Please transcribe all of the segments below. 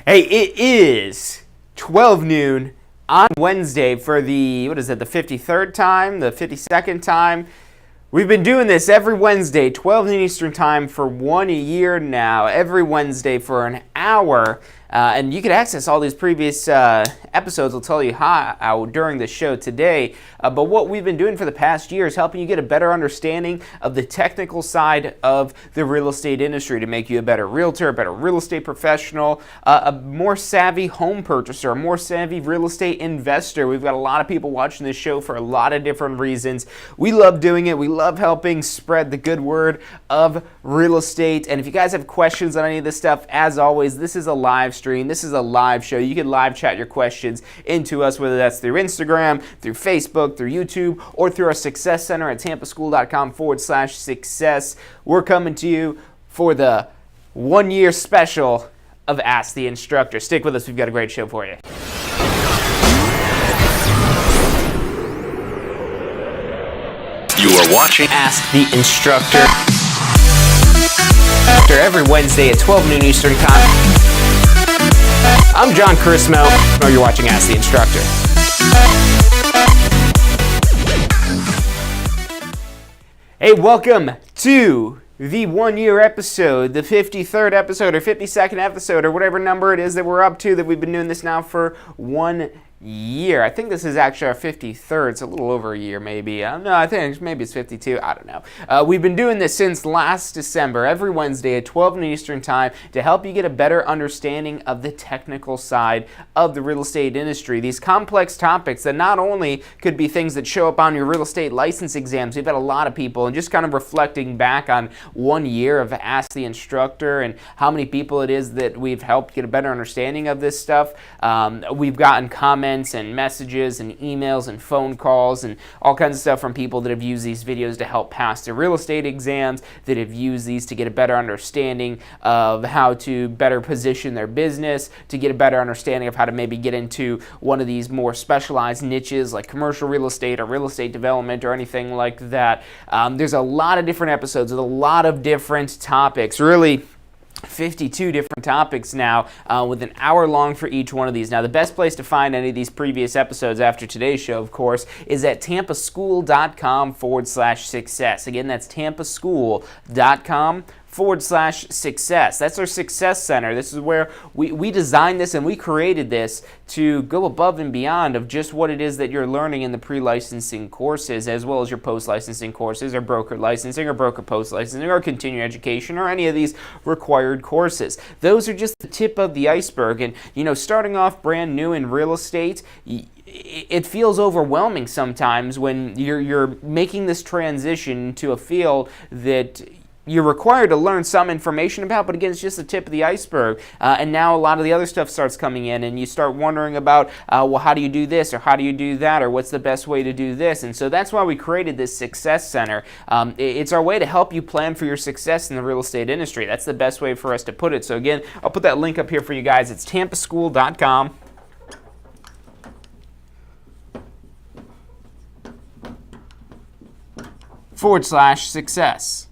Hey, it is 12 noon on Wednesday for the 53rd time, the 52nd time. We've been doing this every Wednesday, 12 noon Eastern time for 1 year now, every Wednesday for an hour. And you can access all these previous episodes. I'll tell you how during the show today. But what we've been doing for the past year is helping you get a better understanding of the technical side of the real estate industry to make you a better realtor, a better real estate professional, a more savvy home purchaser, a more savvy real estate investor. We've got a lot of people watching this show for a lot of different reasons. We love doing it. We love helping spread the good word of real estate. And if you guys have questions on any of this stuff, as always, this is a live stream. This is a live show. You can live chat your questions into us, whether that's through Instagram, through Facebook, through YouTube, or through our Success Center at tampaschool.com/success. We're coming to you for the 1 year special of Ask the Instructor. Stick with us. We've got a great show for you. You are watching Ask the Instructor every Wednesday at 12 noon Eastern time. I'm John Chrismo. You're watching Ask the Instructor. Hey, welcome to the 1 year episode, the 53rd episode or 52nd episode or whatever number it is that we're up to, that we've been doing this now for 1 year. I think this is actually our 53rd. It's a little over a year, maybe. No, I think maybe it's 52. I don't know. We've been doing this since last December, every Wednesday at 12 noon Eastern time, to help you get a better understanding of the technical side of the real estate industry. These complex topics that not only could be things that show up on your real estate license exams. We've had a lot of people, and just kind of reflecting back on 1 year of Ask the Instructor and how many people it is that we've helped get a better understanding of this stuff. We've gotten comments and messages and emails and phone calls and all kinds of stuff from people that have used these videos to help pass their real estate exams, that have used these to get a better understanding of how to better position their business, to get a better understanding of how to maybe get into one of these more specialized niches like commercial real estate or real estate development or anything like that. There's a lot of different episodes with a lot of different topics, really 52 different topics now, with an hour long for each one of these. Now, the best place to find any of these previous episodes after today's show, of course, is at tampaschool.com/success. Again, that's tampaschool.com/success. That's our Success Center. This is where we designed this and we created this to go above and beyond of just what it is that you're learning in the pre-licensing courses, as well as your post-licensing courses, or broker licensing, or broker post-licensing, or continuing education, or any of these required courses. Those are just the tip of the iceberg. And, starting off brand new in real estate, it feels overwhelming sometimes when you're making this transition to a field that you're required to learn some information about, but again, it's just the tip of the iceberg. And now a lot of the other stuff starts coming in, and you start wondering about, well, how do you do this, or how do you do that, or what's the best way to do this? And so that's why we created this Success Center. It's our way to help you plan for your success in the real estate industry. That's the best way for us to put it. So again, I'll put that link up here for you guys. It's tampaschool.com/success.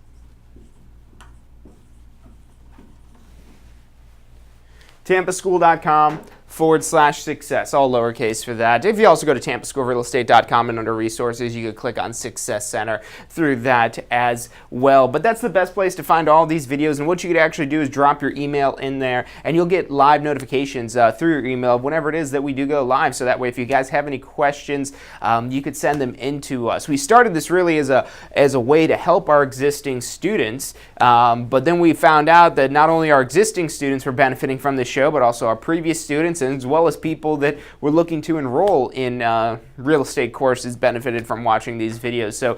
tampaschool.com/success, all lowercase for that. If you also go to tampaschoolrealestate.com and under resources, you could click on Success Center through that as well. But that's the best place to find all these videos, and what you could actually do is drop your email in there, and you'll get live notifications through your email whenever it is that we do go live. So that way, if you guys have any questions, you could send them in to us. We started this really as a way to help our existing students, but then we found out that not only our existing students were benefiting from this show, but also our previous students, as well as people that were looking to enroll in real estate courses, benefited from watching these videos. So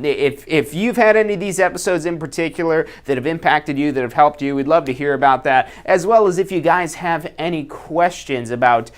if you've had any of these episodes in particular that have impacted you, that have helped you, we'd love to hear about that, as well as if you guys have any questions about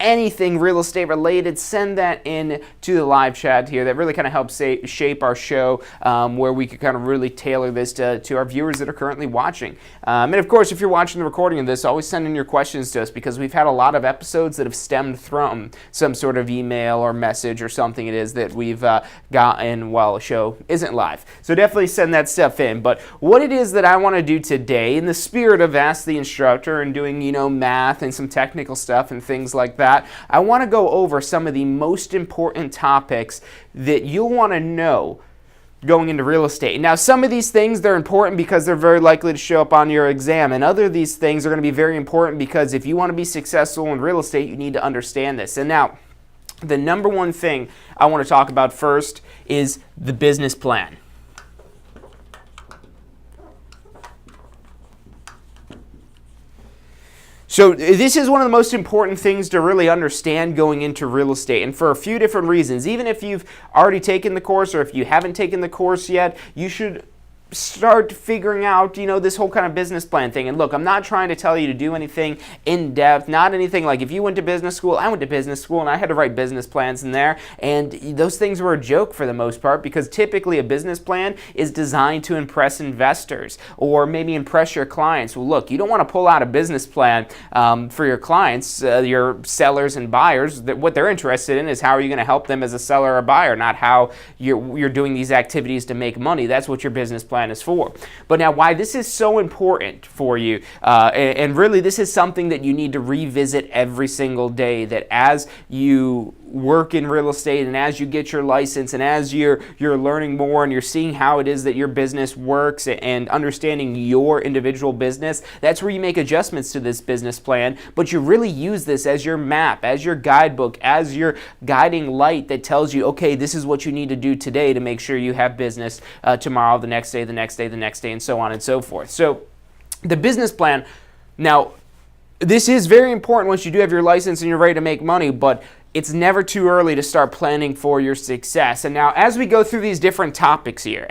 anything real estate related, send that in to the live chat here. That really kind of helps shape our show, where we could kind of really tailor this to our viewers that are currently watching. And of course, if you're watching the recording of this, always send in your questions to us, because we've had a lot of episodes that have stemmed from some sort of email or message or something it is that we've gotten while the show isn't live. So definitely send that stuff in. But what it is that I want to do today, in the spirit of Ask the Instructor and doing, math and some technical stuff and things like that, I want to go over some of the most important topics that you'll want to know going into real estate. Now, some of these things, they're important because they're very likely to show up on your exam, and other of these things are going to be very important because if you want to be successful in real estate, you need to understand this. And now, the number one thing I want to talk about first is the business plan. So this is one of the most important things to really understand going into real estate, and for a few different reasons. Even if you've already taken the course or if you haven't taken the course yet, you should start figuring out, this whole kind of business plan thing. And look, I'm not trying to tell you to do anything in depth, not anything like if you went to business school. I went to business school and I had to write business plans in there, and those things were a joke for the most part, because typically a business plan is designed to impress investors or maybe impress your clients. Well, look, you don't want to pull out a business plan for your clients, your sellers and buyers. What they're interested in is how are you going to help them as a seller or buyer, not how you're doing these activities to make money. That's what your business plan is for. But now, why this is so important for you, and really this is something that you need to revisit every single day, that as you work in real estate and as you get your license and as you're learning more and you're seeing how it is that your business works and understanding your individual business, that's where you make adjustments to this business plan. But you really use this as your map, as your guidebook, as your guiding light that tells you, okay, this is what you need to do today to make sure you have business tomorrow, the next day, the next day, the next day, and so on and so forth. So the business plan, now this is very important once you do have your license and you're ready to make money, but it's never too early to start planning for your success. And now, as we go through these different topics here,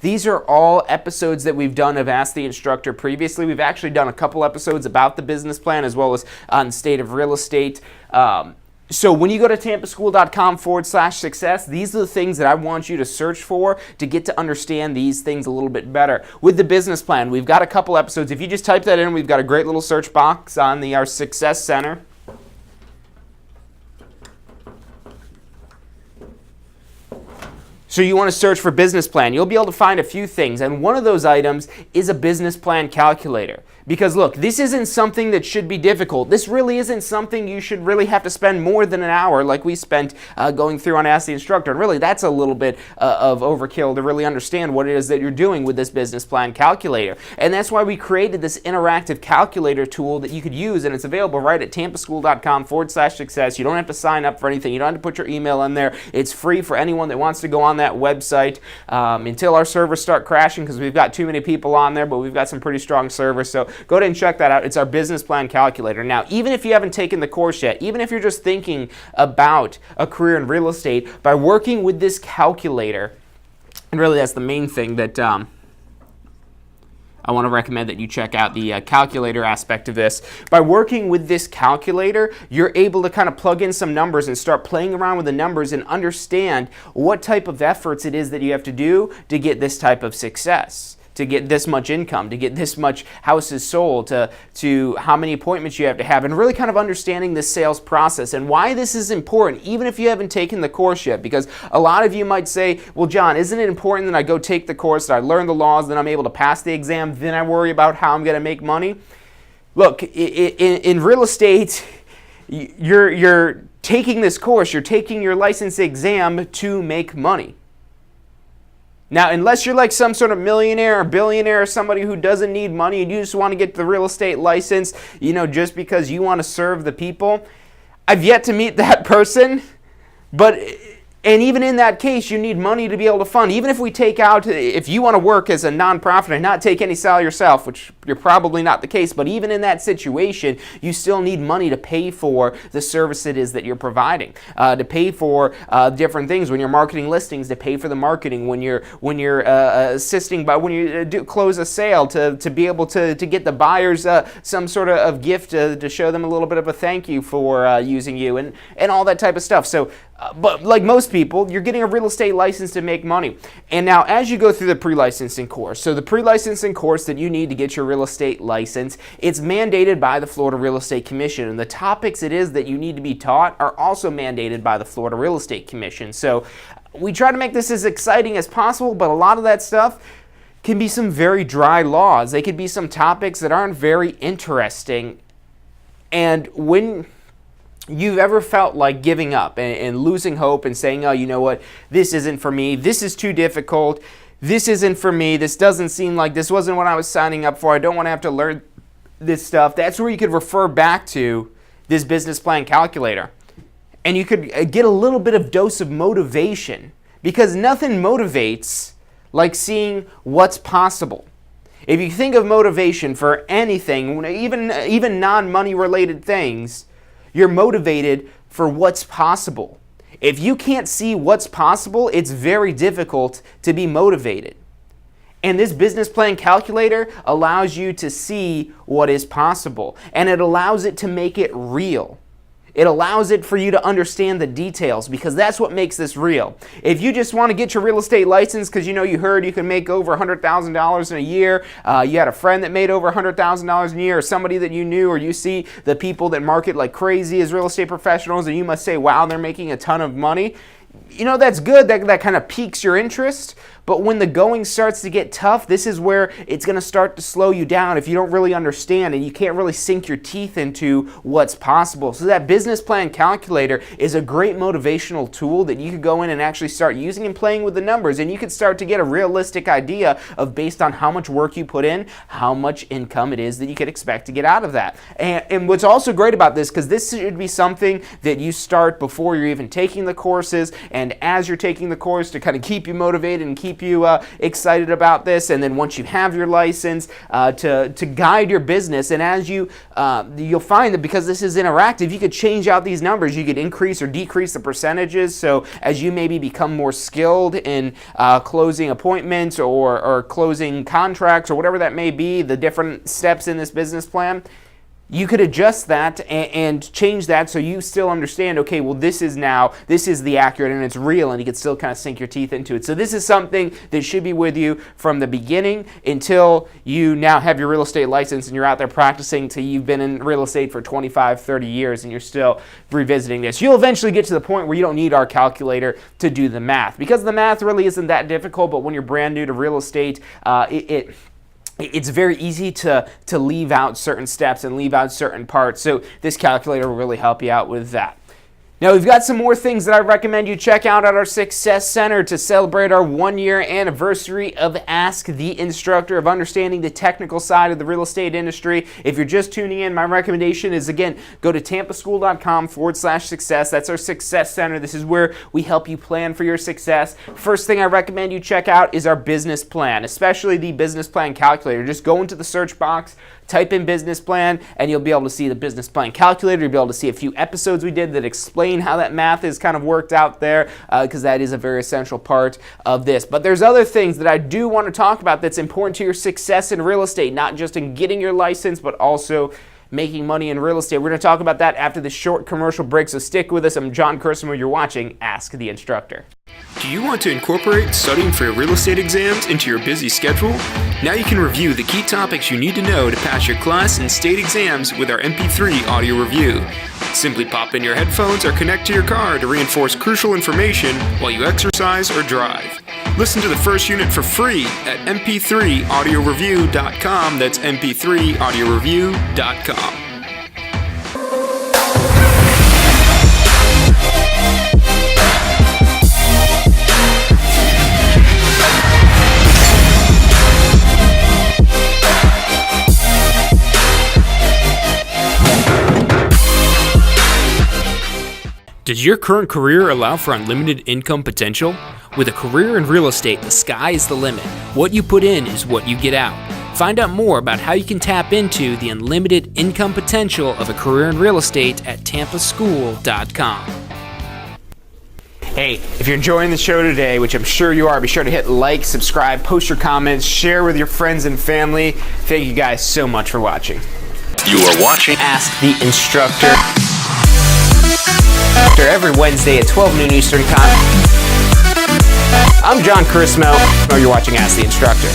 these are all episodes that we've done of Ask the Instructor previously. We've actually done a couple episodes about the business plan as well as on the state of real estate. So when you go to tampaschool.com/success, these are the things that I want you to search for to get to understand these things a little bit better. With the business plan, we've got a couple episodes. If you just type that in, we've got a great little search box on our Success Center. So you want to search for business plan. You'll be able to find a few things, and one of those items is a business plan calculator. Because look, this isn't something that should be difficult. This really isn't something you should really have to spend more than an hour like we spent going through on Ask the Instructor. And really, that's a little bit of overkill to really understand what it is that you're doing with this business plan calculator. And that's why we created this interactive calculator tool that you could use, and it's available right at tampaschool.com/success. You don't have to sign up for anything. You don't have to put your email in there. It's free for anyone that wants to go on that website until our servers start crashing, because we've got too many people on there, but we've got some pretty strong servers. So go ahead and check that out. It's our business plan calculator. Now, even if you haven't taken the course yet, even if you're just thinking about a career in real estate, by working with this calculator, and really that's the main thing that I want to recommend that you check out, the calculator aspect of this. By working with this calculator, you're able to kind of plug in some numbers and start playing around with the numbers and understand what type of efforts it is that you have to do to get this type of success, to get this much income, to get this much houses sold, to how many appointments you have to have, and really kind of understanding the sales process and why this is important, even if you haven't taken the course yet. Because a lot of you might say, well, John, isn't it important that I go take the course, that I learn the laws, then I'm able to pass the exam, then I worry about how I'm going to make money? Look, in real estate, you're taking this course, you're taking your license exam to make money. Now, unless you're like some sort of millionaire or billionaire or somebody who doesn't need money and you just want to get the real estate license, just because you want to serve the people, I've yet to meet that person. But And even in that case, you need money to be able to fund. Even if we take out, if you want to work as a nonprofit and not take any salary yourself, which you're probably not the case, but even in that situation, you still need money to pay for the service it is that you're providing, to pay for different things when you're marketing listings, to pay for the marketing, when you're assisting by when you close a sale, to be able to get the buyers some sort of gift to show them a little bit of a thank you for using you and all that type of stuff. So. But like most people, you're getting a real estate license to make money. And now as you go through the pre-licensing course, so the pre-licensing course that you need to get your real estate license, it's mandated by the Florida Real Estate Commission. And the topics it is that you need to be taught are also mandated by the Florida Real Estate Commission. So we try to make this as exciting as possible, but a lot of that stuff can be some very dry laws. They could be some topics that aren't very interesting. And when you've ever felt like giving up and losing hope and saying, oh, you know what, this isn't for me, this is too difficult, this isn't for me, this doesn't seem like, this wasn't what I was signing up for, I don't want to have to learn this stuff, that's where you could refer back to this business plan calculator. And you could get a little bit of dose of motivation, because nothing motivates like seeing what's possible. If you think of motivation for anything, even non-money related things, you're motivated for what's possible. If you can't see what's possible, it's very difficult to be motivated. And this business plan calculator allows you to see what is possible, and it allows it to make it real. It allows it for you to understand the details, because that's what makes this real. If you just want to get your real estate license because you heard you can make over $100,000 in a year, you had a friend that made over $100,000 a year, or somebody that you knew, or you see the people that market like crazy as real estate professionals, and you must say, wow, they're making a ton of money. That's good. That kind of piques your interest. But when the going starts to get tough, this is where it's going to start to slow you down if you don't really understand and you can't really sink your teeth into what's possible. So that business plan calculator is a great motivational tool that you could go in and actually start using and playing with the numbers, and you could start to get a realistic idea of, based on how much work you put in, how much income it is that you could expect to get out of that. And what's also great about this, because this should be something that you start before you're even taking the courses, and as you're taking the course to kind of keep you motivated and keep you excited about this, and then once you have your license to guide your business. And as you'll find that because this is interactive, you could change out these numbers. You could increase or decrease the percentages. So as you maybe become more skilled in closing appointments or closing contracts or whatever that may be, the different steps in this business plan, you could adjust that and change that so you still understand, okay, well, this is the accurate and it's real, and you can still kind of sink your teeth into it. So this is something that should be with you from the beginning until you now have your real estate license and you're out there practicing till you've been in real estate for 25, 30 years and you're still revisiting this. You'll eventually get to the point where you don't need our calculator to do the math, because the math really isn't that difficult, but when you're brand new to real estate, it's very easy to leave out certain steps and leave out certain parts. So this calculator will really help you out with that. Now, we've got some more things that I recommend you check out at our Success Center to celebrate our 1-year anniversary of Ask the Instructor, of understanding the technical side of the real estate industry. If you're just tuning in, my recommendation is, again, go to tampaschool.com/success. That's our Success Center. This is where we help you plan for your success. First thing I recommend you check out is our business plan, especially the business plan calculator. Just go into the search box, type in business plan, and you'll be able to see the business plan calculator. You'll be able to see a few episodes we did that explain how that math is kind of worked out there, because that is a very essential part of this. But there's other things that I do want to talk about that's important to your success in real estate, not just in getting your license, but also making money in real estate. We're going to talk about that after this short commercial break, so stick with us. I'm John Kersimer. You're watching Ask the Instructor. Do you want to incorporate studying for your real estate exams into your busy schedule? Now you can review the key topics you need to know to pass your class and state exams with our MP3 audio review. Simply pop in your headphones or connect to your car to reinforce crucial information while you exercise or drive. Listen to the first unit for free at mp3audioreview.com. That's mp3audioreview.com. Does your current career allow for unlimited income potential? With a career in real estate, the sky is the limit. What you put in is what you get out. Find out more about how you can tap into the unlimited income potential of a career in real estate at tampaschool.com. Hey, if you're enjoying the show today, which I'm sure you are, be sure to hit like, subscribe, post your comments, share with your friends and family. Thank you guys so much for watching. You are watching Ask the Instructor. Every Wednesday at 12 noon Eastern Time. I'm John Chrismo. Oh, you're watching Ask the Instructor.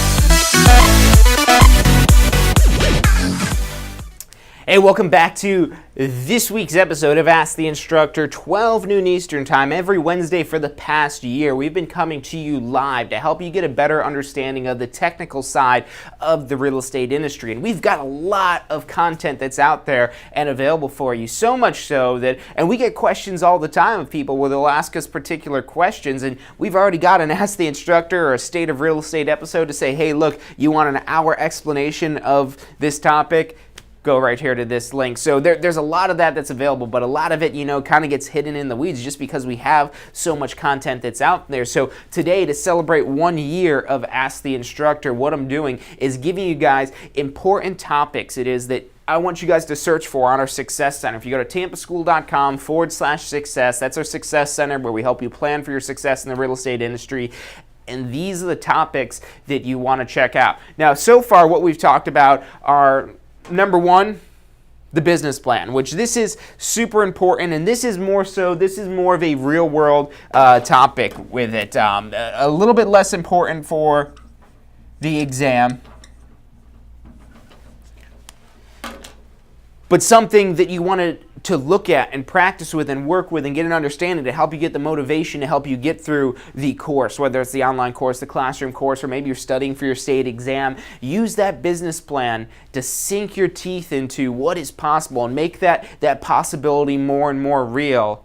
Hey, welcome back to this week's episode of Ask the Instructor, 12 noon Eastern Time, every Wednesday for the past year. We've been coming to you live to help you get a better understanding of the technical side of the real estate industry. And we've got a lot of content that's out there and available for you, so much so that, and we get questions all the time of people where they'll ask us particular questions, and we've already got an Ask the Instructor or a State of Real Estate episode to say, hey, look, you want an hour explanation of this topic? Go right here to this link. So there's a lot of that's available, but a lot of it, kind of gets hidden in the weeds just because we have so much content that's out there. So today, to celebrate 1 year of Ask the Instructor, what I'm doing is giving you guys important topics it is that I want you guys to search for on our Success Center. If you go to tampaschool.com/success, that's our Success Center where we help you plan for your success in the real estate industry. And these are the topics that you want to check out. Now, so far, what we've talked about are number one, the business plan, which this is super important, and this is more of a real world topic with it. A little bit less important for the exam, but something that you want to look at and practice with and work with and get an understanding to help you get the motivation to help you get through the course, whether it's the online course, the classroom course, or maybe you're studying for your state exam. Use that business plan to sink your teeth into what is possible and make that possibility more and more real.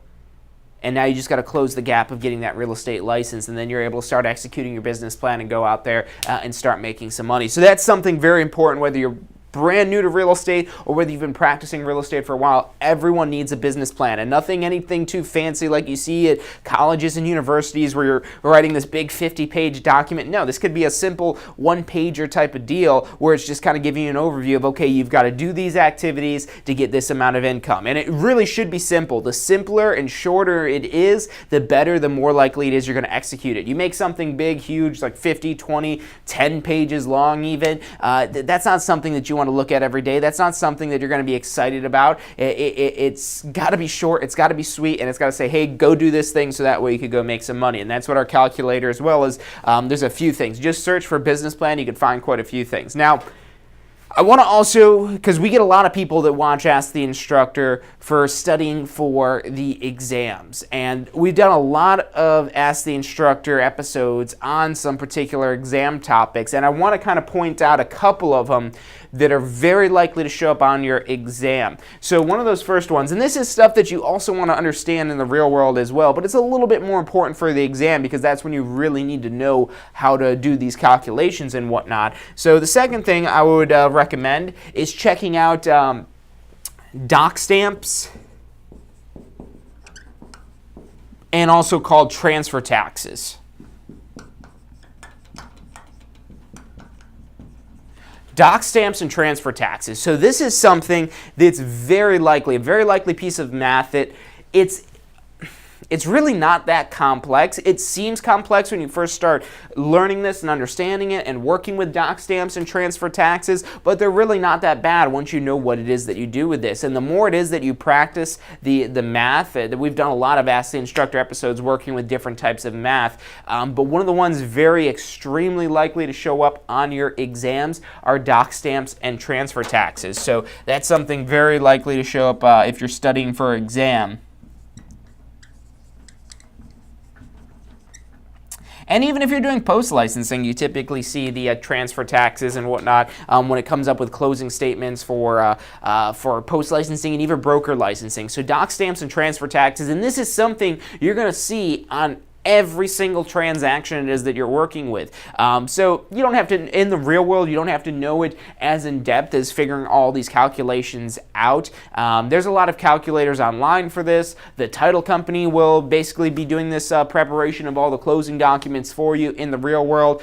And now you just got to close the gap of getting that real estate license, and then you're able to start executing your business plan and go out there and start making some money. So that's something very important, whether you're brand new to real estate or whether you've been practicing real estate for a while. Everyone needs a business plan, and anything too fancy like you see at colleges and universities where you're writing this big 50-page document. No, this could be a simple one-pager type of deal where it's just kind of giving you an overview of, okay, you've got to do these activities to get this amount of income. And it really should be simple. The simpler and shorter it is, the better, the more likely it is you're going to execute it. You make something big, huge, like 50, 20, 10 pages long even, that's not something that you want to look at every day. That's not something that you're going to be excited about. It's got to be short, it's got to be sweet, and it's got to say, hey, go do this thing so that way you could go make some money. And that's what our calculator, as well as there's a few things. Just search for business plan, you can find quite a few things. Now, I want to also, because we get a lot of people that watch Ask the Instructor for studying for the exams, and we've done a lot of Ask the Instructor episodes on some particular exam topics, and I want to kind of point out a couple of them that are very likely to show up on your exam. So one of those first ones, and this is stuff that you also want to understand in the real world as well, but it's a little bit more important for the exam because that's when you really need to know how to do these calculations and whatnot. So the second thing I would recommend is checking out doc stamps, and also called transfer taxes. Doc stamps and transfer taxes. So this is something that's a very likely piece of math that it's really not that complex. It seems complex when you first start learning this and understanding it and working with doc stamps and transfer taxes, but they're really not that bad once you know what it is that you do with this. And the more it is that you practice the math, that we've done a lot of Ask the Instructor episodes working with different types of math, but one of the ones very extremely likely to show up on your exams are doc stamps and transfer taxes. So that's something very likely to show up if you're studying for an exam. And even if you're doing post-licensing, you typically see the transfer taxes and whatnot when it comes up with closing statements for post-licensing and even broker licensing. So doc stamps and transfer taxes, and this is something you're going to see on every single transaction it is that you're working with. So you don't have to, in the real world, you don't have to know it as in depth as figuring all these calculations out. There's a lot of calculators online for this. The title company will basically be doing this preparation of all the closing documents for you in the real world.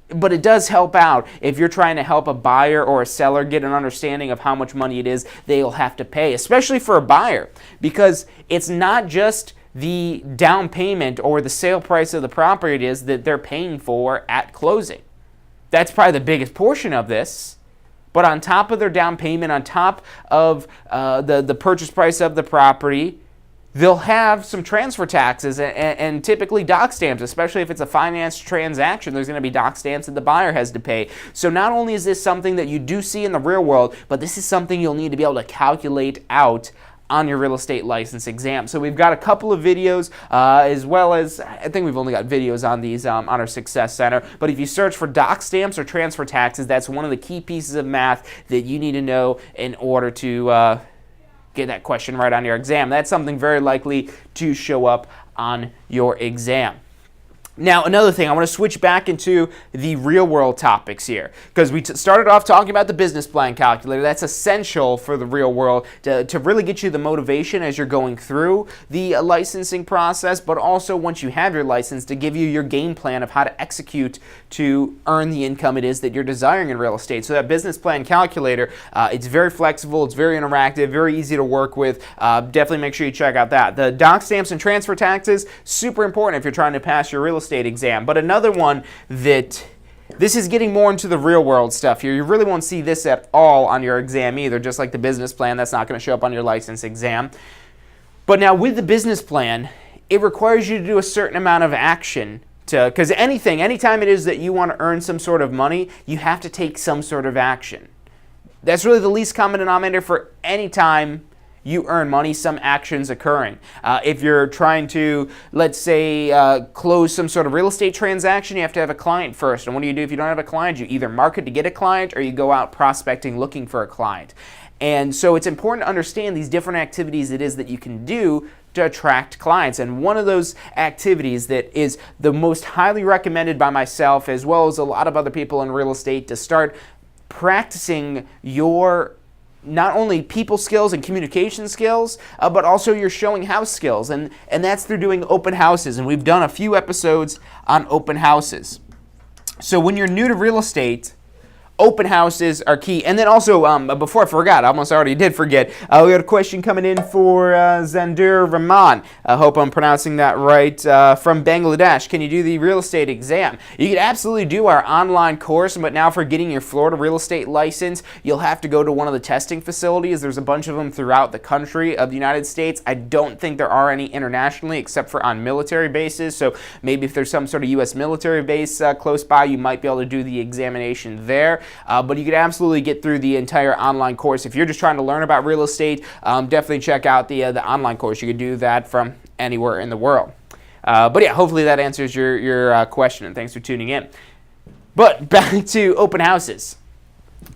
But it does help out if you're trying to help a buyer or a seller get an understanding of how much money it is they'll have to pay, especially for a buyer, because it's not just the down payment or the sale price of the property it is that they're paying for at closing. That's probably the biggest portion of this. But on top of their down payment, on top of the purchase price of the property, they'll have some transfer taxes and typically doc stamps, especially if it's a financed transaction. There's going to be doc stamps that the buyer has to pay. So not only is this something that you do see in the real world, but this is something you'll need to be able to calculate out on your real estate license exam. So we've got a couple of videos, as well as, I think we've only got videos on these on our Success Center, but if you search for doc stamps or transfer taxes, that's one of the key pieces of math that you need to know in order to get that question right on your exam. That's something very likely to show up on your exam. Now, another thing, I want to switch back into the real world topics here, because we started off talking about the business plan calculator. That's essential for the real world to really get you the motivation as you're going through the licensing process, but also once you have your license to give you your game plan of how to execute to earn the income it is that you're desiring in real estate. So that business plan calculator, it's very flexible, it's very interactive, very easy to work with. Definitely make sure you check out that. The doc stamps and transfer taxes, super important if you're trying to pass your real estate exam. But another one that, this is getting more into the real world stuff here. You really won't see this at all on your exam either, just like the business plan. That's not going to show up on your license exam. But now with the business plan, it requires you to do a certain amount of action because anytime it is that you want to earn some sort of money, you have to take some sort of action. That's really the least common denominator for any time you earn money, some actions occurring. If you're trying to, let's say, close some sort of real estate transaction, you have to have a client first. And what do you do if you don't have a client? You either market to get a client or you go out prospecting looking for a client. And so it's important to understand these different activities it is that you can do to attract clients. And one of those activities that is the most highly recommended by myself as well as a lot of other people in real estate to start practicing your not only people skills and communication skills, but also your showing house skills. And that's through doing open houses. And we've done a few episodes on open houses. So when you're new to real estate, open houses are key. And then also, before I forgot, I almost already did forget, we got a question coming in for Zandur Rahman. I hope I'm pronouncing that right, from Bangladesh. Can you do the real estate exam? You can absolutely do our online course, but now for getting your Florida real estate license, you'll have to go to one of the testing facilities. There's a bunch of them throughout the country of the United States. I don't think there are any internationally except for on military bases. So maybe if there's some sort of U.S. military base close by, you might be able to do the examination there. But you could absolutely get through the entire online course. If you're just trying to learn about real estate, definitely check out the online course. You could do that from anywhere in the world. But yeah, hopefully that answers your question, and thanks for tuning in. But back to open houses.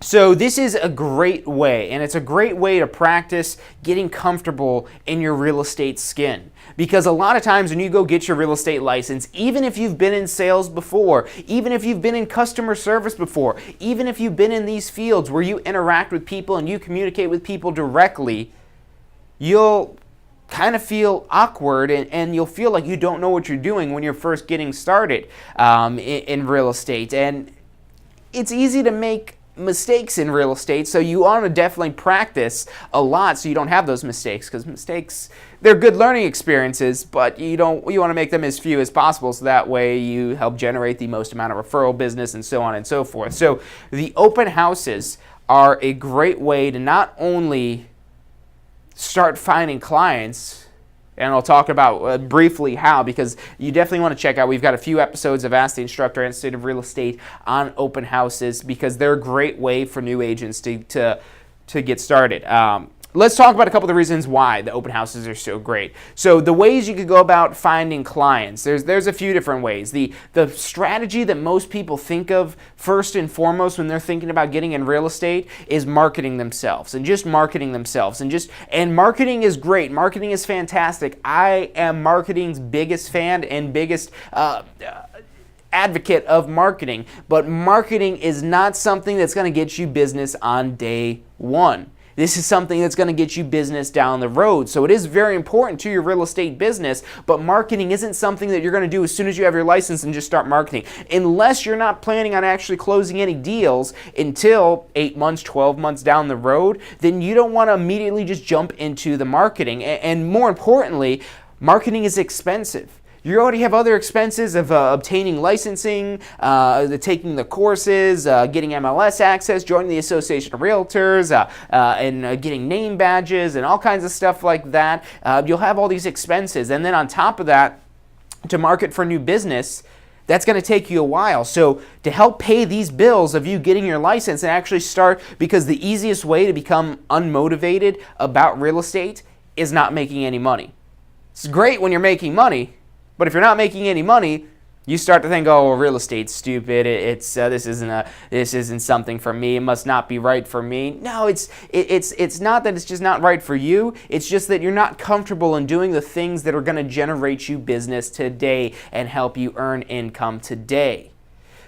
So this is a great way, and it's a great way to practice getting comfortable in your real estate skin. Because a lot of times when you go get your real estate license, even if you've been in sales before, even if you've been in customer service before, even if you've been in these fields where you interact with people and you communicate with people directly, you'll kind of feel awkward and you'll feel like you don't know what you're doing when you're first getting started in real estate. And it's easy to make mistakes in real estate, so you want to definitely practice a lot so you don't have those mistakes, because mistakes, they're good learning experiences, but you want to make them as few as possible so that way you help generate the most amount of referral business and so on and so forth. So the open houses are a great way to not only start finding clients, and I'll talk about briefly how, because you definitely want to check out, we've got a few episodes of Ask the Instructor and State of Real Estate on open houses, because they're a great way for new agents to get started. let's talk about a couple of the reasons why the open houses are so great. So the ways you could go about finding clients, there's a few different ways. The strategy that most people think of first and foremost when they're thinking about getting in real estate is marketing themselves and just marketing themselves and marketing is great. Marketing is fantastic. I am marketing's biggest fan and biggest advocate of marketing, but marketing is not something that's going to get you business on day one. This is something that's going to get you business down the road. So it is very important to your real estate business, but marketing isn't something that you're going to do as soon as you have your license and just start marketing. Unless you're not planning on actually closing any deals until 8 months, 12 months down the road, then you don't want to immediately just jump into the marketing. And more importantly, marketing is expensive. You already have other expenses of obtaining licensing, taking the courses, getting MLS access, joining the Association of Realtors, and getting name badges and all kinds of stuff like that. You'll have all these expenses. And then on top of that, to market for new business, that's going to take you a while. So to help pay these bills of you getting your license and actually start, because the easiest way to become unmotivated about real estate is not making any money. It's great when you're making money, but if you're not making any money, you start to think, oh, well, real estate's stupid. This isn't something for me. It must not be right for me. No, it's not that it's just not right for you. It's just that you're not comfortable in doing the things that are going to generate you business today and help you earn income today.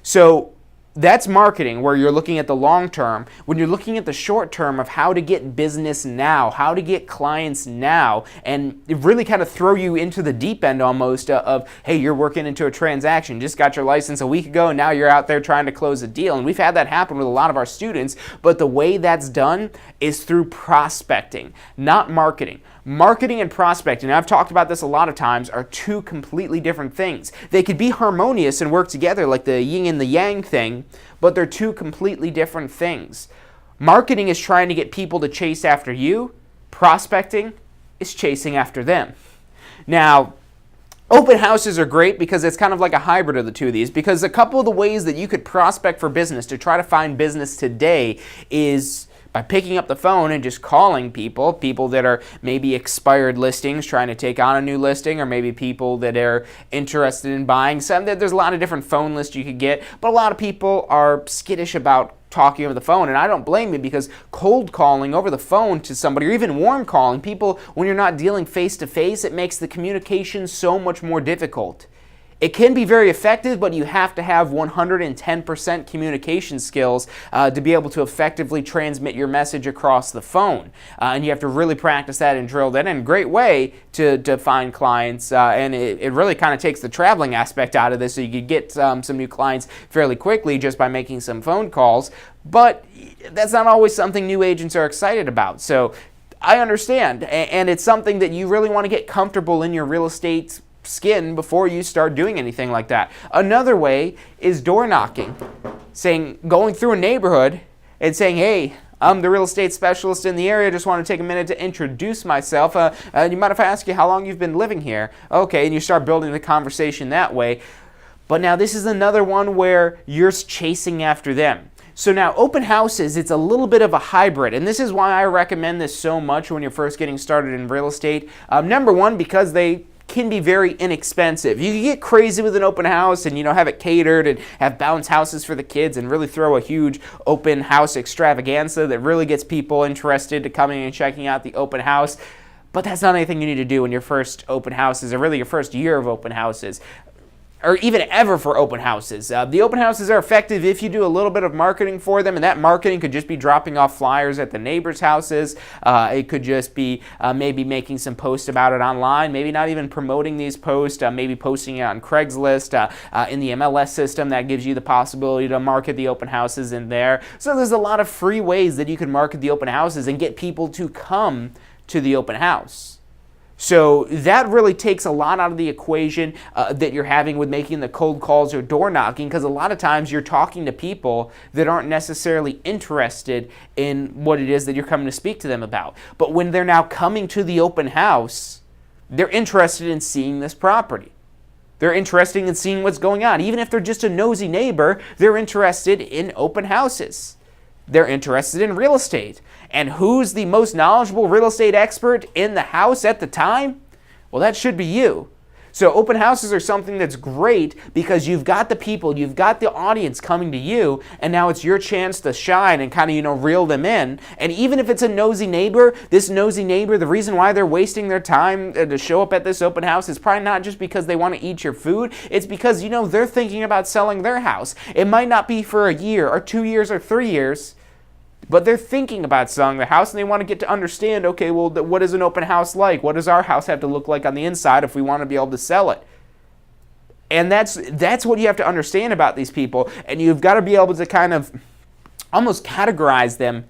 So that's marketing, where you're looking at the long term. When you're looking at the short term of how to get business now, how to get clients now, and it really kind of throw you into the deep end almost of, hey, you're working into a transaction, just got your license a week ago, and now you're out there trying to close a deal. And we've had that happen with a lot of our students, but the way that's done is through prospecting, not marketing. Marketing and prospecting, and I've talked about this a lot of times, are two completely different things. They could be harmonious and work together like the yin and the yang thing, but they're two completely different things. Marketing is trying to get people to chase after you. Prospecting is chasing after them. Now, open houses are great because it's kind of like a hybrid of the two of these, because a couple of the ways that you could prospect for business to try to find business today is by picking up the phone and just calling people that are maybe expired listings, trying to take on a new listing, or maybe people that are interested in buying some. There's a lot of different phone lists you could get, but a lot of people are skittish about talking over the phone, and I don't blame you, because cold calling over the phone to somebody, or even warm calling people when you're not dealing face to face, it makes the communication so much more difficult. It can be very effective, but you have to have 110% communication skills to be able to effectively transmit your message across the phone. And you have to really practice that and drill that in. Great way to find clients, and it really kind of takes the traveling aspect out of this, so you could get some new clients fairly quickly just by making some phone calls. But that's not always something new agents are excited about. So I understand, and it's something that you really want to get comfortable in your real estate skin before you start doing anything like that. Another way is door knocking, going through a neighborhood and saying, hey, I'm the real estate specialist in the area, just want to take a minute to introduce myself. You mind if I ask you how long you've been living here? Okay, and you start building the conversation that way. But now this is another one where you're chasing after them. So now open houses, it's a little bit of a hybrid, and this is why I recommend this so much when you're first getting started in real estate. Number one, because they can be very inexpensive. You can get crazy with an open house and have it catered and have bounce houses for the kids and really throw a huge open house extravaganza that really gets people interested to coming and checking out the open house. But that's not anything you need to do in your first open houses, or really your first year of open houses, or even ever for open houses. The open houses are effective if you do a little bit of marketing for them, and that marketing could just be dropping off flyers at the neighbors' houses. It could just be maybe making some posts about it online, maybe not even promoting these posts, maybe posting it on Craigslist, in the MLS system. That gives you the possibility to market the open houses in there. So there's a lot of free ways that you can market the open houses and get people to come to the open house. So that really takes a lot out of the equation that you're having with making the cold calls or door knocking, because a lot of times you're talking to people that aren't necessarily interested in what it is that you're coming to speak to them about. But when they're now coming to the open house, they're interested in seeing this property. They're interested in seeing what's going on. Even if they're just a nosy neighbor, they're interested in open houses. They're interested in real estate. And who's the most knowledgeable real estate expert in the house at the time? Well, that should be you. So open houses are something that's great because you've got the people, you've got the audience coming to you, and now it's your chance to shine and kind of, reel them in. And even if it's a nosy neighbor, the reason why they're wasting their time to show up at this open house is probably not just because they want to eat your food. It's because, they're thinking about selling their house. It might not be for a year or 2 years or 3 years, but they're thinking about selling their house, and they want to get to understand, okay, well, what is an open house like? What does our house have to look like on the inside if we want to be able to sell it? And that's what you have to understand about these people, and you've got to be able to kind of almost categorize them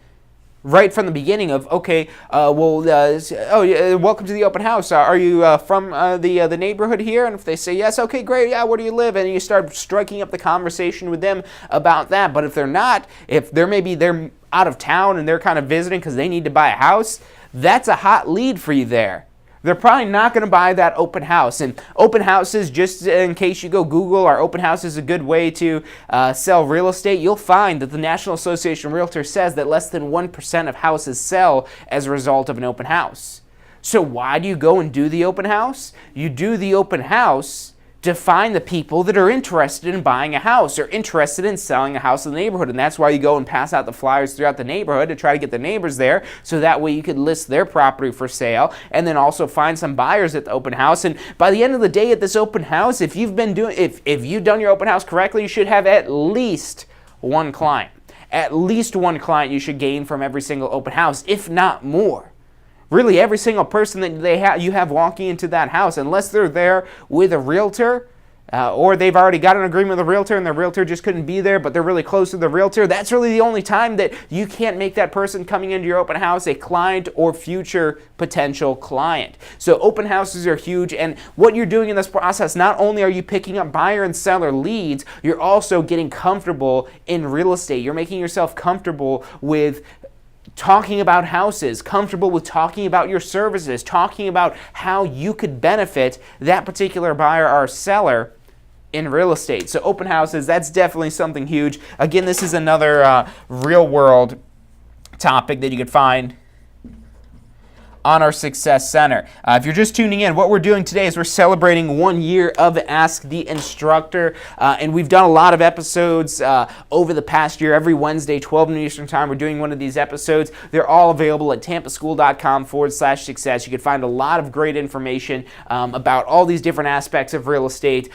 right from the beginning of, okay, welcome to the open house. Are you from the neighborhood here? And if they say yes, okay, great, yeah, where do you live? And you start striking up the conversation with them about that. But if they're not, if they're out of town and they're kind of visiting because they need to buy a house, that's a hot lead for you there. They're probably not going to buy that open house. And open houses, just in case you go Google, our open house is a good way to sell real estate. You'll find that the National Association of Realtors says that less than 1% of houses sell as a result of an open house. So why do you go and do the open house? You do the open house to find the people that are interested in buying a house or interested in selling a house in the neighborhood. And that's why you go and pass out the flyers throughout the neighborhood to try to get the neighbors there, so that way you could list their property for sale and then also find some buyers at the open house. And by the end of the day at this open house, if you've done your open house correctly, you should have at least one client. At least one client you should gain from every single open house, if not more. Really, every single person that you have walking into that house, unless they're there with a realtor, or they've already got an agreement with a realtor and the realtor just couldn't be there, but they're really close to the realtor, that's really the only time that you can't make that person coming into your open house a client or future potential client. So open houses are huge, and what you're doing in this process, not only are you picking up buyer and seller leads, you're also getting comfortable in real estate. You're making yourself comfortable with talking about houses, comfortable with talking about your services, talking about how you could benefit that particular buyer or seller in real estate. So open houses, that's definitely something huge. Again, this is another real world topic that you could find on our Success Center. If you're just tuning in, what we're doing today is we're celebrating 1 year of Ask the Instructor, and we've done a lot of episodes over the past year. Every Wednesday, 12 noon Eastern Time, we're doing one of these episodes. They're all available at tampaschool.com/success. You can find a lot of great information about all these different aspects of real estate,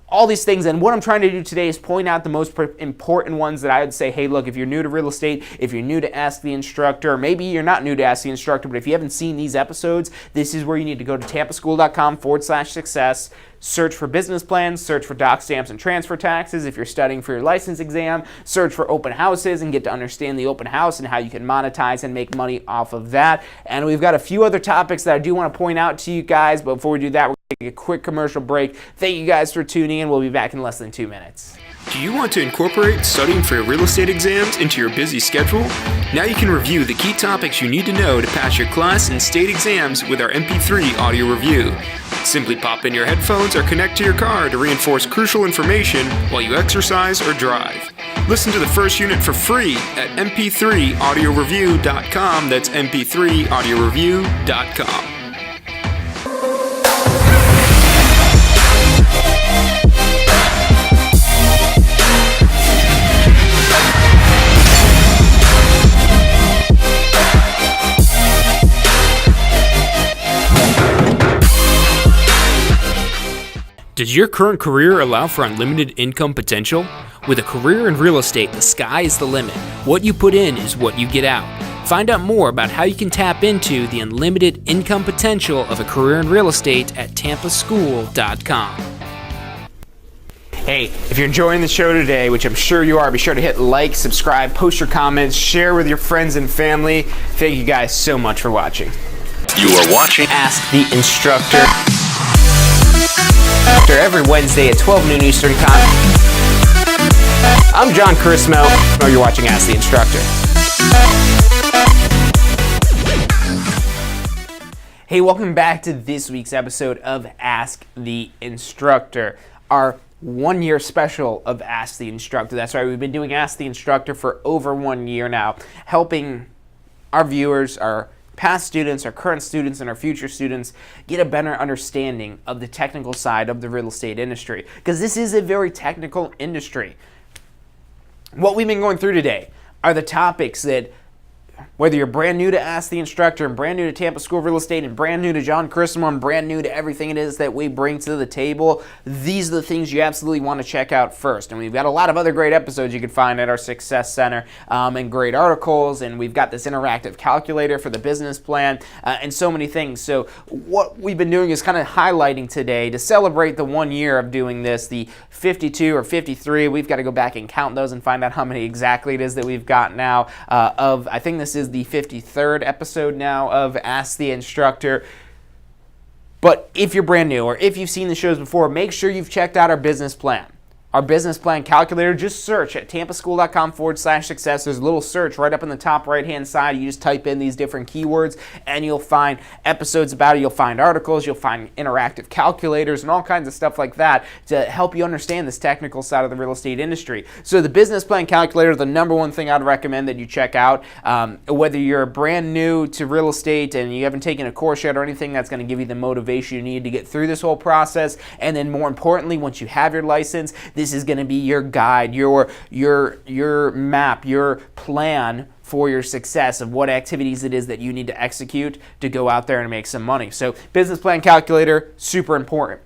all these things. And what I'm trying to do today is point out the most important ones that I would say, hey, look, if you're new to real estate, if you're new to Ask the Instructor, or maybe you're not new to Ask the Instructor, but if you haven't seen these episodes, this is where you need to go to tampaschool.com/success. Search for business plans, search for doc stamps and transfer taxes. If you're studying for your license exam, search for open houses and get to understand the open house and how you can monetize and make money off of that. And we've got a few other topics that I do want to point out to you guys, but before we do that, we're going to take a quick commercial break. Thank you guys for tuning in. We'll be back in less than 2 minutes. Do you want to incorporate studying for your real estate exams into your busy schedule? Now you can review the key topics you need to know to pass your class and state exams with our MP3 audio review. Simply pop in your headphones or connect to your car to reinforce crucial information while you exercise or drive. Listen to the first unit for free at mp3audioreview.com. That's mp3audioreview.com. Does your current career allow for unlimited income potential? With a career in real estate, the sky is the limit. What you put in is what you get out. Find out more about how you can tap into the unlimited income potential of a career in real estate at tampaschool.com. Hey, if you're enjoying the show today, which I'm sure you are, be sure to hit like, subscribe, post your comments, share with your friends and family. Thank you guys so much for watching. You are watching Ask the Instructor. Every Wednesday at 12 noon Eastern Time. I'm John Chrismo. You're watching Ask the Instructor. Hey, welcome back to this week's episode of Ask the Instructor, our 1 year special of Ask the Instructor. That's right, we've been doing Ask the Instructor for over 1 year now, helping our viewers, our past students, our current students, and our future students get a better understanding of the technical side of the real estate industry, because this is a very technical industry. What we've been going through today are the topics that, whether you're brand new to Ask the Instructor and brand new to Tampa School of Real Estate and brand new to John Christmas and brand new to everything it is that we bring to the table, these are the things you absolutely want to check out first. And we've got a lot of other great episodes you can find at our Success Center, and great articles, and we've got this interactive calculator for the business plan, and so many things. So what we've been doing is kind of highlighting today to celebrate the 1 year of doing this, the 52 or 53. We've got to go back and count those and find out how many exactly it is that we've got now I think this is the 53rd episode now of Ask the Instructor. But if you're brand new or if you've seen the shows before, make sure you've checked out our business plan. Our business plan calculator, just search at tampaschool.com/success. There's a little search right up in the top right-hand side. You just type in these different keywords and you'll find episodes about it. You'll find articles, you'll find interactive calculators and all kinds of stuff like that to help you understand this technical side of the real estate industry. So the business plan calculator is the number one thing I'd recommend that you check out. Whether you're brand new to real estate and you haven't taken a course yet or anything, that's going to give you the motivation you need to get through this whole process. And then more importantly, once you have your license, this is going to be your guide, your map, your plan for your success of what activities it is that you need to execute to go out there and make some money. So business plan calculator, super important.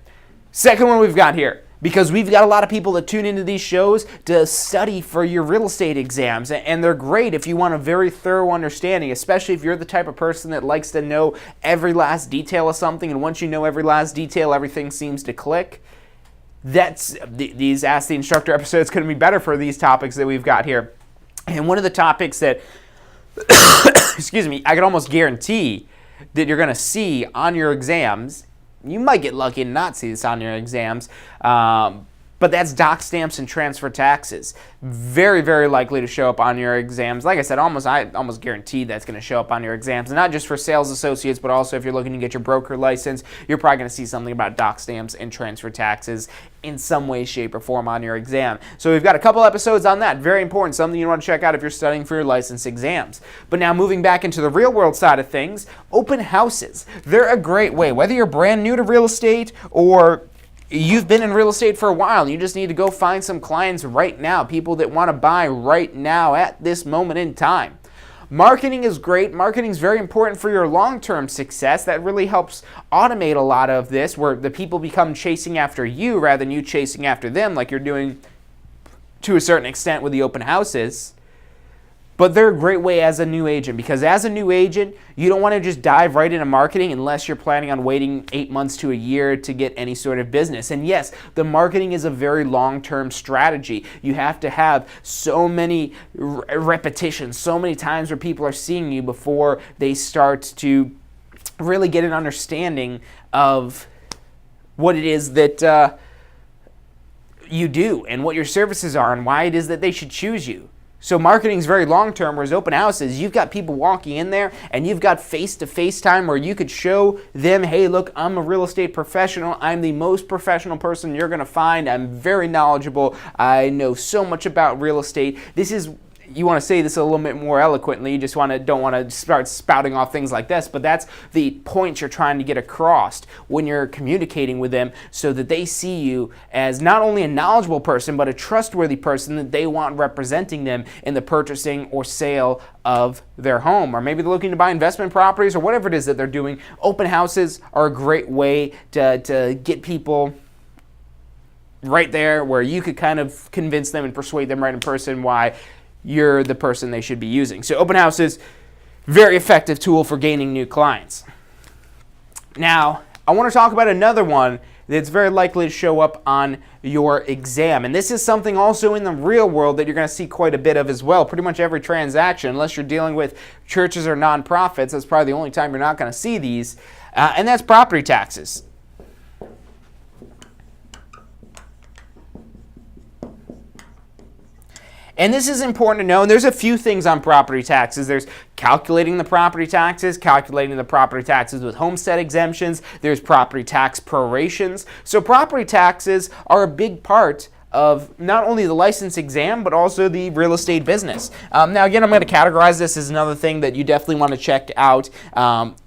Second one we've got here, because we've got a lot of people that tune into these shows to study for your real estate exams, and they're great if you want a very thorough understanding, especially if you're the type of person that likes to know every last detail of something, and once you know every last detail, everything seems to click. These Ask the Instructor episodes going to be better for these topics that we've got here. And one of the topics that, excuse me, I can almost guarantee that you're going to see on your exams, you might get lucky and not see this on your exams, but that's doc stamps and transfer taxes. Very, very likely to show up on your exams. Like I said, I almost guarantee that's going to show up on your exams. And not just for sales associates, but also if you're looking to get your broker license, you're probably going to see something about doc stamps and transfer taxes in some way, shape, or form on your exam. So we've got a couple episodes on that. Very important, something you want to check out if you're studying for your license exams. But now moving back into the real world side of things, open houses. They're a great way, whether you're brand new to real estate or you've been in real estate for a while and you just need to go find some clients right now, people that want to buy right now at this moment in time. Marketing is great. Marketing is very important for your long-term success. That really helps automate a lot of this, where the people become chasing after you rather than you chasing after them, like you're doing to a certain extent with the open houses. But they're a great way as a new agent, because as a new agent, you don't want to just dive right into marketing unless you're planning on waiting 8 months to a year to get any sort of business. And yes, the marketing is a very long-term strategy. You have to have so many repetitions, so many times where people are seeing you before they start to really get an understanding of what it is that you do and what your services are and why it is that they should choose you. So marketing is very long-term, whereas open houses, you've got people walking in there and you've got face-to-face time where you could show them, hey, look, I'm a real estate professional. I'm the most professional person you're going to find. I'm very knowledgeable. I know so much about real estate. You want to say this a little bit more eloquently. You just don't want to start spouting off things like this, but that's the point you're trying to get across when you're communicating with them, so that they see you as not only a knowledgeable person, but a trustworthy person that they want representing them in the purchasing or sale of their home. Or maybe they're looking to buy investment properties or whatever it is that they're doing. Open houses are a great way to get people right there where you could kind of convince them and persuade them right in person why you're the person they should be using. So open houses, very effective tool for gaining new clients. Now, I want to talk about another one that's very likely to show up on your exam. And this is something also in the real world that you're going to see quite a bit of as well. Pretty much every transaction, unless you're dealing with churches or nonprofits, that's probably the only time you're not going to see these. And that's property taxes. And this is important to know, and there's a few things on property taxes. There's calculating the property taxes with homestead exemptions. There's property tax prorations. So property taxes are a big part of not only the license exam, but also the real estate business. Now, again, I'm going to categorize this as another thing that you definitely want to check out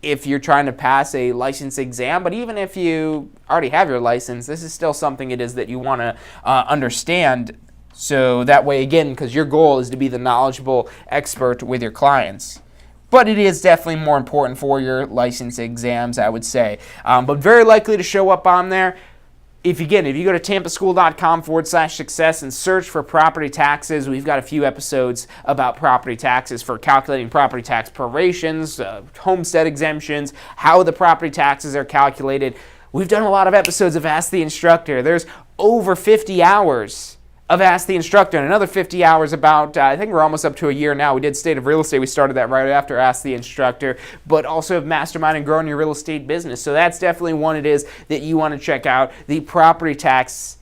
if you're trying to pass a license exam. But even if you already have your license, this is still something it is that you want to understand. So that way, again, because your goal is to be the knowledgeable expert with your clients. But it is definitely more important for your license exams, I would say. But very likely to show up on there. If you go to tampaschool.com/success and search for property taxes, we've got a few episodes about property taxes for calculating property tax prorations, homestead exemptions, how the property taxes are calculated. We've done a lot of episodes of Ask the Instructor. There's over 50 hours of Ask the Instructor and another 50 hours about, I think we're almost up to a year now. We did State of Real Estate. We started that right after Ask the Instructor, but also Mastermind and Growing Your Real Estate Business. So that's definitely one it is that you want to check out. The property tax,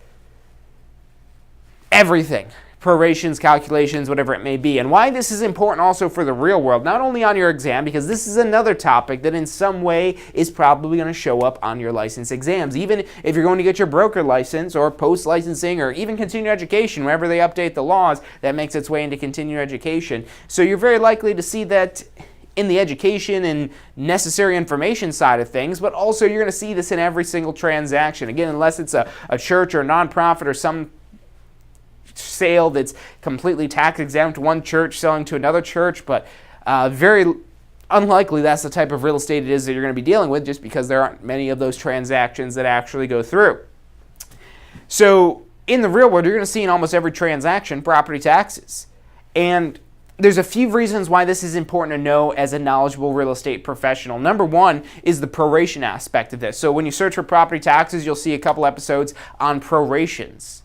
everything. Prorations, calculations, whatever it may be. And why this is important also for the real world, not only on your exam, because this is another topic that in some way is probably going to show up on your license exams. Even if you're going to get your broker license or post-licensing or even continuing education, whenever they update the laws, that makes its way into continuing education. So you're very likely to see that in the education and necessary information side of things, but also you're going to see this in every single transaction. Again, unless it's a church or a nonprofit or some sale that's completely tax exempt, one church selling to another church, but very unlikely that's the type of real estate it is that you're going to be dealing with, just because there aren't many of those transactions that actually go through. So in the real world, you're going to see in almost every transaction property taxes. And there's a few reasons why this is important to know as a knowledgeable real estate professional. Number one is the proration aspect of this. So when you search for property taxes, you'll see a couple episodes on prorations.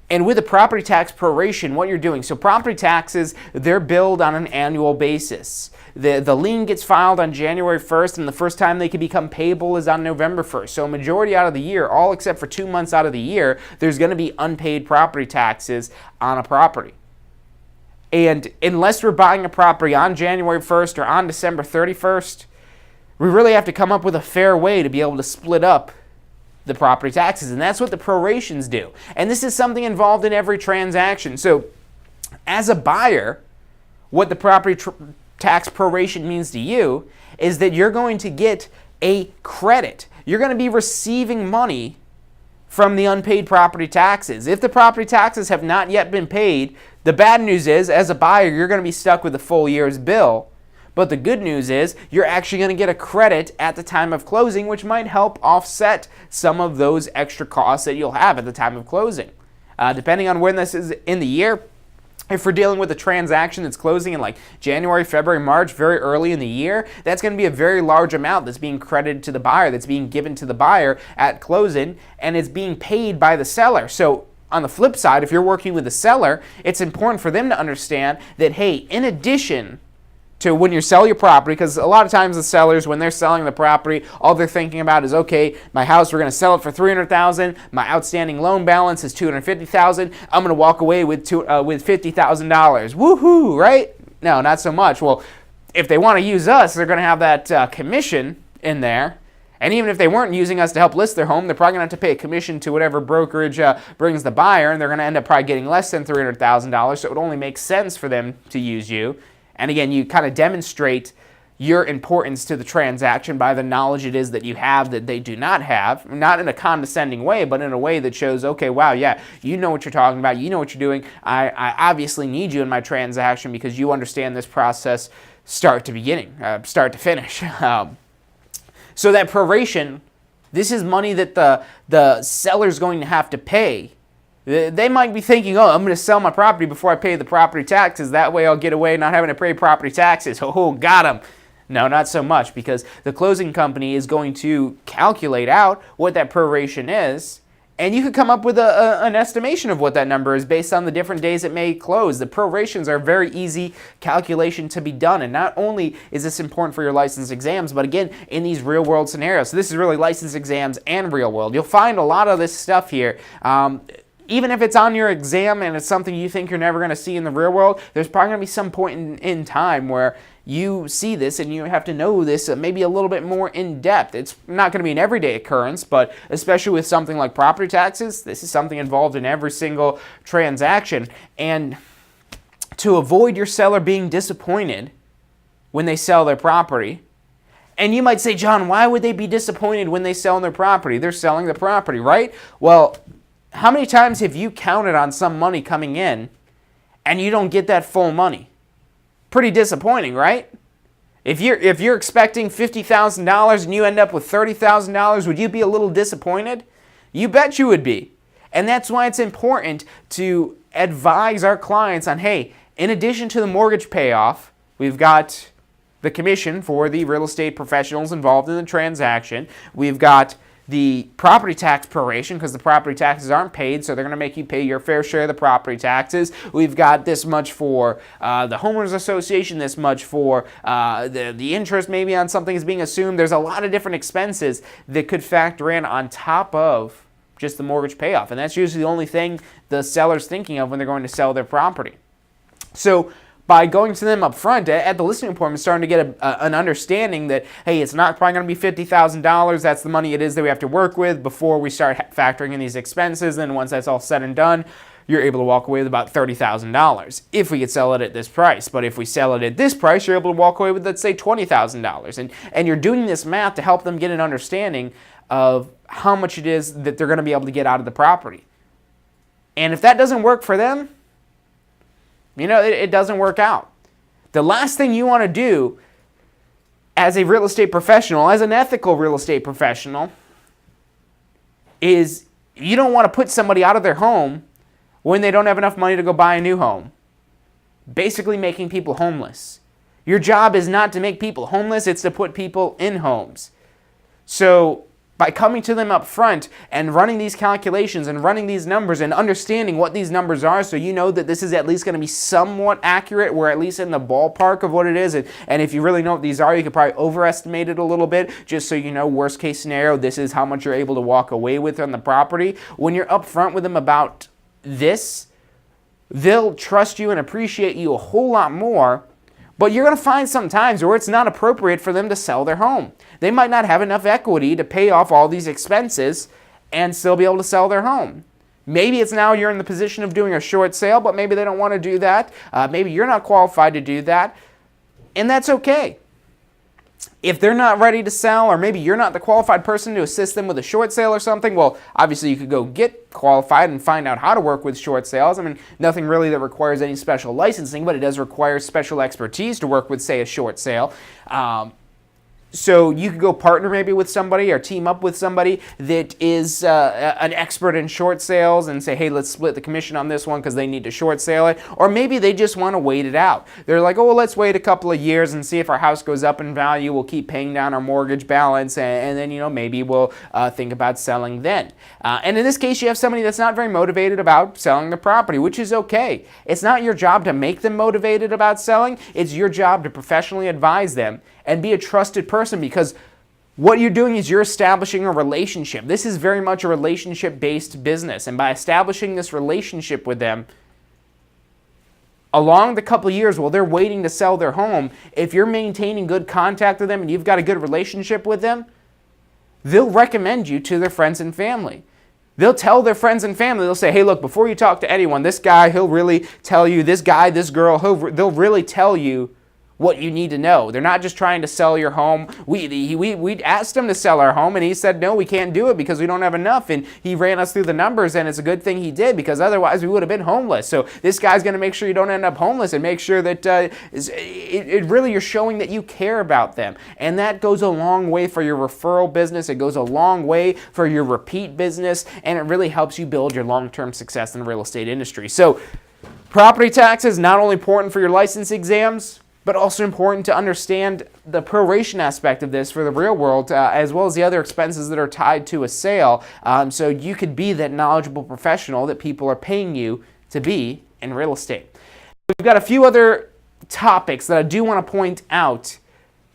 And with a property tax proration, what you're doing, so property taxes, they're billed on an annual basis. The lien gets filed on January 1st, and the first time they can become payable is on November 1st. So a majority out of the year, all except for 2 months out of the year, there's going to be unpaid property taxes on a property. And unless we're buying a property on January 1st or on December 31st, we really have to come up with a fair way to be able to split up the property taxes, and that's what the prorations do. And this is something involved in every transaction. So as a buyer, what the property tax proration means to you is that you're going to get a credit. You're going to be receiving money from the unpaid property taxes. If the property taxes have not yet been paid, the bad news is, as a buyer, you're going to be stuck with a full year's bill. But the good news is you're actually going to get a credit at the time of closing, which might help offset some of those extra costs that you'll have at the time of closing. Depending on when this is in the year, if we're dealing with a transaction that's closing in like January, February, March, very early in the year, that's going to be a very large amount that's being credited to the buyer, that's being given to the buyer at closing, and it's being paid by the seller. So on the flip side, if you're working with the seller, it's important for them to understand that, hey, in addition to when you sell your property, because a lot of times the sellers, when they're selling the property, all they're thinking about is, okay, my house, we're going to sell it for $300,000. My outstanding loan balance is $250,000. I'm going to walk away with $50,000. Woohoo, right? No, not so much. Well, if they want to use us, they're going to have that commission in there. And even if they weren't using us to help list their home, they're probably going to have to pay a commission to whatever brokerage brings the buyer, and they're going to end up probably getting less than $300,000. So it would only make sense for them to use you. And again, you kind of demonstrate your importance to the transaction by the knowledge it is that you have that they do not have, not in a condescending way, but in a way that shows, okay, wow, yeah, you know what you're talking about, you know what you're doing. I obviously need you in my transaction because you understand this process start to finish. So that proration, this is money that the seller's going to have to pay. They might be thinking, oh, I'm going to sell my property before I pay the property taxes. That way I'll get away not having to pay property taxes. Oh, got him. No, not so much, because the closing company is going to calculate out what that proration is, and you could come up with an estimation of what that number is based on the different days it may close. The prorations are a very easy calculation to be done, and not only is this important for your license exams, but again, in these real-world scenarios. So this is really license exams and real-world. You'll find a lot of this stuff here. Even if it's on your exam and it's something you think you're never going to see in the real world, there's probably going to be some point in time where you see this and you have to know this maybe a little bit more in depth. It's not going to be an everyday occurrence, but especially with something like property taxes, this is something involved in every single transaction. And to avoid your seller being disappointed when they sell their property, and you might say, John, why would they be disappointed when they sell their property? They're selling the property, right? Well, how many times have you counted on some money coming in and you don't get that full money? Pretty disappointing, right? If you're expecting $50,000 and you end up with $30,000, would you be a little disappointed? You bet you would be. And that's why it's important to advise our clients on, hey, in addition to the mortgage payoff, we've got the commission for the real estate professionals involved in the transaction. We've got the property tax proration because the property taxes aren't paid, so they're going to make you pay your fair share of the property taxes. We've got this much for the homeowners association, this much for the interest maybe on something is being assumed. There's a lot of different expenses that could factor in on top of just the mortgage payoff, and that's usually the only thing the seller's thinking of when they're going to sell their property. So by going to them up front at the listing appointment, starting to get an understanding that, hey, it's not probably going to be $50,000. That's the money it is that we have to work with before we start factoring in these expenses. And once that's all said and done, you're able to walk away with about $30,000 if we could sell it at this price. But if we sell it at this price, you're able to walk away with, let's say, $20,000. And you're doing this math to help them get an understanding of how much it is that they're going to be able to get out of the property. And if that doesn't work for them, it doesn't work out. The last thing you want to do as a real estate professional, as an ethical real estate professional, is you don't want to put somebody out of their home when they don't have enough money to go buy a new home. Basically making people homeless. Your job is not to make people homeless, it's to put people in homes. So by coming to them up front and running these calculations and running these numbers and understanding what these numbers are so you know that this is at least going to be somewhat accurate, we're at least in the ballpark of what it is, and if you really know what these are, you could probably overestimate it a little bit just so you know, worst case scenario, this is how much you're able to walk away with on the property. When you're up front with them about this, they'll trust you and appreciate you a whole lot more. But you're going to find some times where it's not appropriate for them to sell their home. They might not have enough equity to pay off all these expenses and still be able to sell their home. Maybe it's now you're in the position of doing a short sale, but maybe they don't want to do that. Maybe you're not qualified to do that, and that's okay. If they're not ready to sell, or maybe you're not the qualified person to assist them with a short sale or something, well, obviously you could go get qualified and find out how to work with short sales. I mean, nothing really that requires any special licensing, but it does require special expertise to work with, say, a short sale. So you could go partner maybe with somebody or team up with somebody that is an expert in short sales and say, hey, let's split the commission on this one because they need to short sale it. Or maybe they just want to wait it out. They're like, oh, well, let's wait a couple of years and see if our house goes up in value. We'll keep paying down our mortgage balance and then, maybe we'll think about selling then. And in this case, you have somebody that's not very motivated about selling the property, which is okay. It's not your job to make them motivated about selling. It's your job to professionally advise them and be a trusted person, because what you're doing is you're establishing a relationship. This is very much a relationship-based business, and by establishing this relationship with them, along the couple of years while they're waiting to sell their home, if you're maintaining good contact with them and you've got a good relationship with them, they'll recommend you to their friends and family. They'll tell their friends and family, they'll say, hey, look, before you talk to anyone, this guy, he'll really tell you, this guy, this girl, they'll really tell you what you need to know. They're not just trying to sell your home. We asked him to sell our home, and he said, no, we can't do it because we don't have enough. And he ran us through the numbers, and it's a good thing he did, because otherwise we would have been homeless. So this guy's going to make sure you don't end up homeless and make sure that really you're showing that you care about them. And that goes a long way for your referral business. It goes a long way for your repeat business, and it really helps you build your long-term success in the real estate industry. So property taxes, not only important for your license exams, but also important to understand the proration aspect of this for the real world, as well as the other expenses that are tied to a sale, so you could be that knowledgeable professional that people are paying you to be in real estate. We've got a few other topics that I do want to point out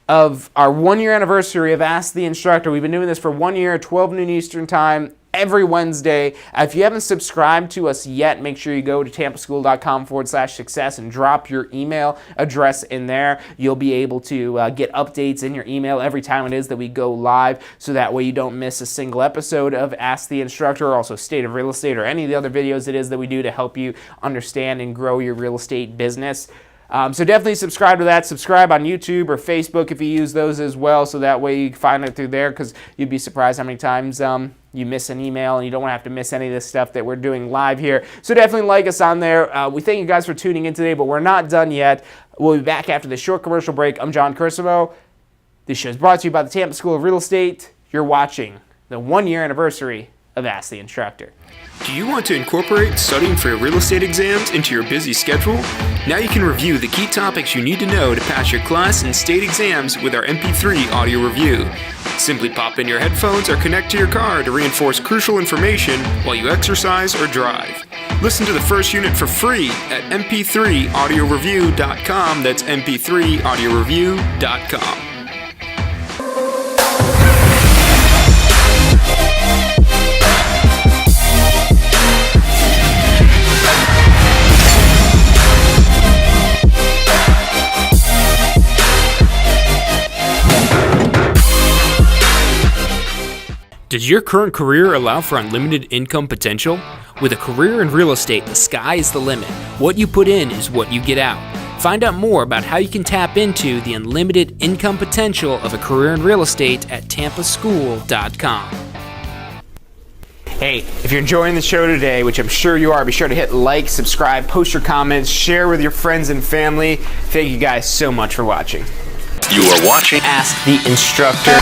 of our 1-year anniversary of Ask the Instructor. We've been doing this for 1 year, 12 noon Eastern Time, every Wednesday. If you haven't subscribed to us yet, make sure you go to tampaschool.com/success and drop your email address in there. You'll be able to get updates in your email every time it is that we go live, so that way you don't miss a single episode of Ask the Instructor, or also State of Real Estate, or any of the other videos it is that we do to help you understand and grow your real estate business. So definitely subscribe to that. Subscribe on YouTube or Facebook if you use those as well, so that way you can find it through there, because you'd be surprised how many times you miss an email, and you don't want to have to miss any of this stuff that we're doing live here. So definitely like us on there. We thank you guys for tuning in today, but we're not done yet. We'll be back after this short commercial break. I'm John Cursimo. This show is brought to you by the Tampa School of Real Estate. You're watching the 1-year anniversary of Ask the Instructor. Do you want to incorporate studying for your real estate exams into your busy schedule? Now you can review the key topics you need to know to pass your class and state exams with our MP3 audio review. Simply pop in your headphones or connect to your car to reinforce crucial information while you exercise or drive. Listen to the first unit for free at mp3audioreview.com. That's mp3audioreview.com. Does your current career allow for unlimited income potential? With a career in real estate, the sky is the limit. What you put in is what you get out. Find out more about how you can tap into the unlimited income potential of a career in real estate at tampaschool.com. Hey, if you're enjoying the show today, which I'm sure you are, be sure to hit like, subscribe, post your comments, share with your friends and family. Thank you guys so much for watching. You are watching Ask the Instructor.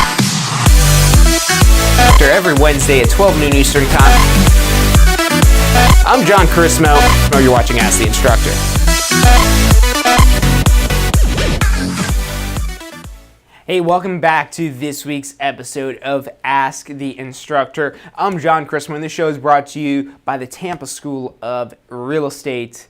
Every Wednesday at 12 noon Eastern Time. I'm John Cursimo. You're watching Ask the Instructor. Hey, welcome back to this week's episode of Ask the Instructor. I'm John Cursimo, and this show is brought to you by the Tampa School of Real Estate.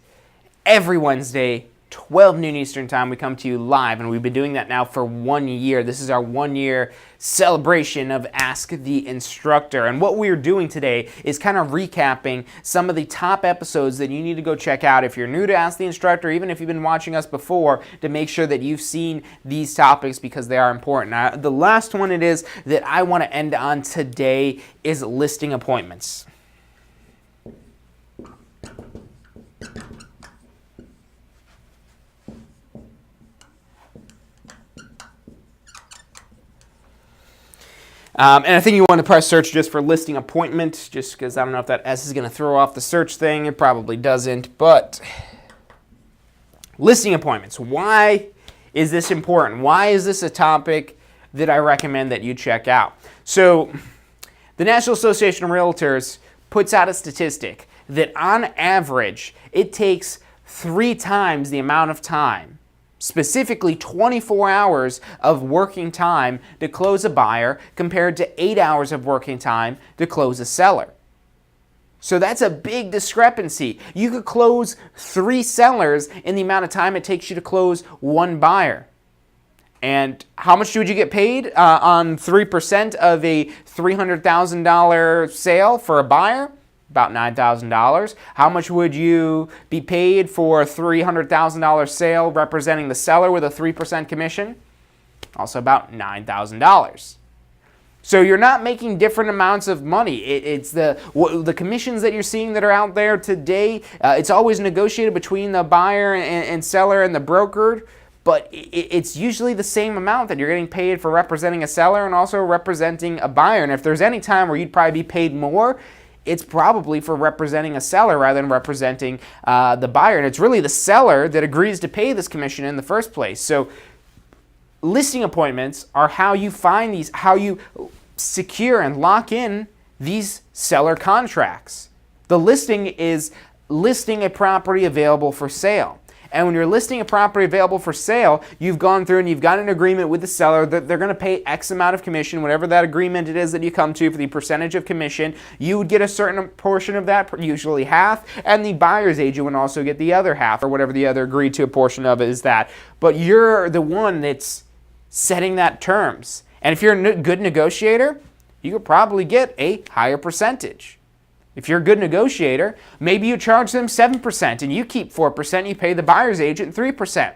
Every Wednesday, 12 noon Eastern Time, we come to you live, and we've been doing that now for 1 year. This is our 1-year celebration of Ask the Instructor. And what we're doing today is kind of recapping some of the top episodes that you need to go check out if you're new to Ask the Instructor, even if you've been watching us before, to make sure that you've seen these topics because they are important. Now, the last one it is that I want to end on today is listing appointments. And I think you want to press search just for listing appointment, just because I don't know if that S is going to throw off the search thing. It probably doesn't, but listing appointments. Why is this important? Why is this a topic that I recommend that you check out? So the National Association of Realtors puts out a statistic that on average, it takes 3 times the amount of time, specifically 24 hours of working time to close a buyer compared to 8 hours of working time to close a seller. So that's a big discrepancy. You could close 3 sellers in the amount of time it takes you to close 1 buyer. And how much would you get paid on 3% of a $300,000 sale for a buyer? About $9,000. How much would you be paid for a $300,000 sale representing the seller with a 3% commission? Also about $9,000. So you're not making different amounts of money. It's the commissions that you're seeing that are out there today. It's always negotiated between the buyer and seller and the broker, but it's usually the same amount that you're getting paid for representing a seller and also representing a buyer. And if there's any time where you'd probably be paid more, it's probably for representing a seller rather than representing the buyer. And it's really the seller that agrees to pay this commission in the first place. So listing appointments are how you find these, how you secure and lock in these seller contracts. The listing is listing a property available for sale. And when you're listing a property available for sale, you've gone through and you've got an agreement with the seller that they're going to pay X amount of commission, whatever that agreement it is that you come to for the percentage of commission. You would get a certain portion of that, usually half, and the buyer's agent would also get the other half, or whatever the other agreed to a portion of it is that. But you're the one that's setting that terms. And if you're a good negotiator, you could probably get a higher percentage. If you're a good negotiator, maybe you charge them 7% and you keep 4%, you pay the buyer's agent 3%.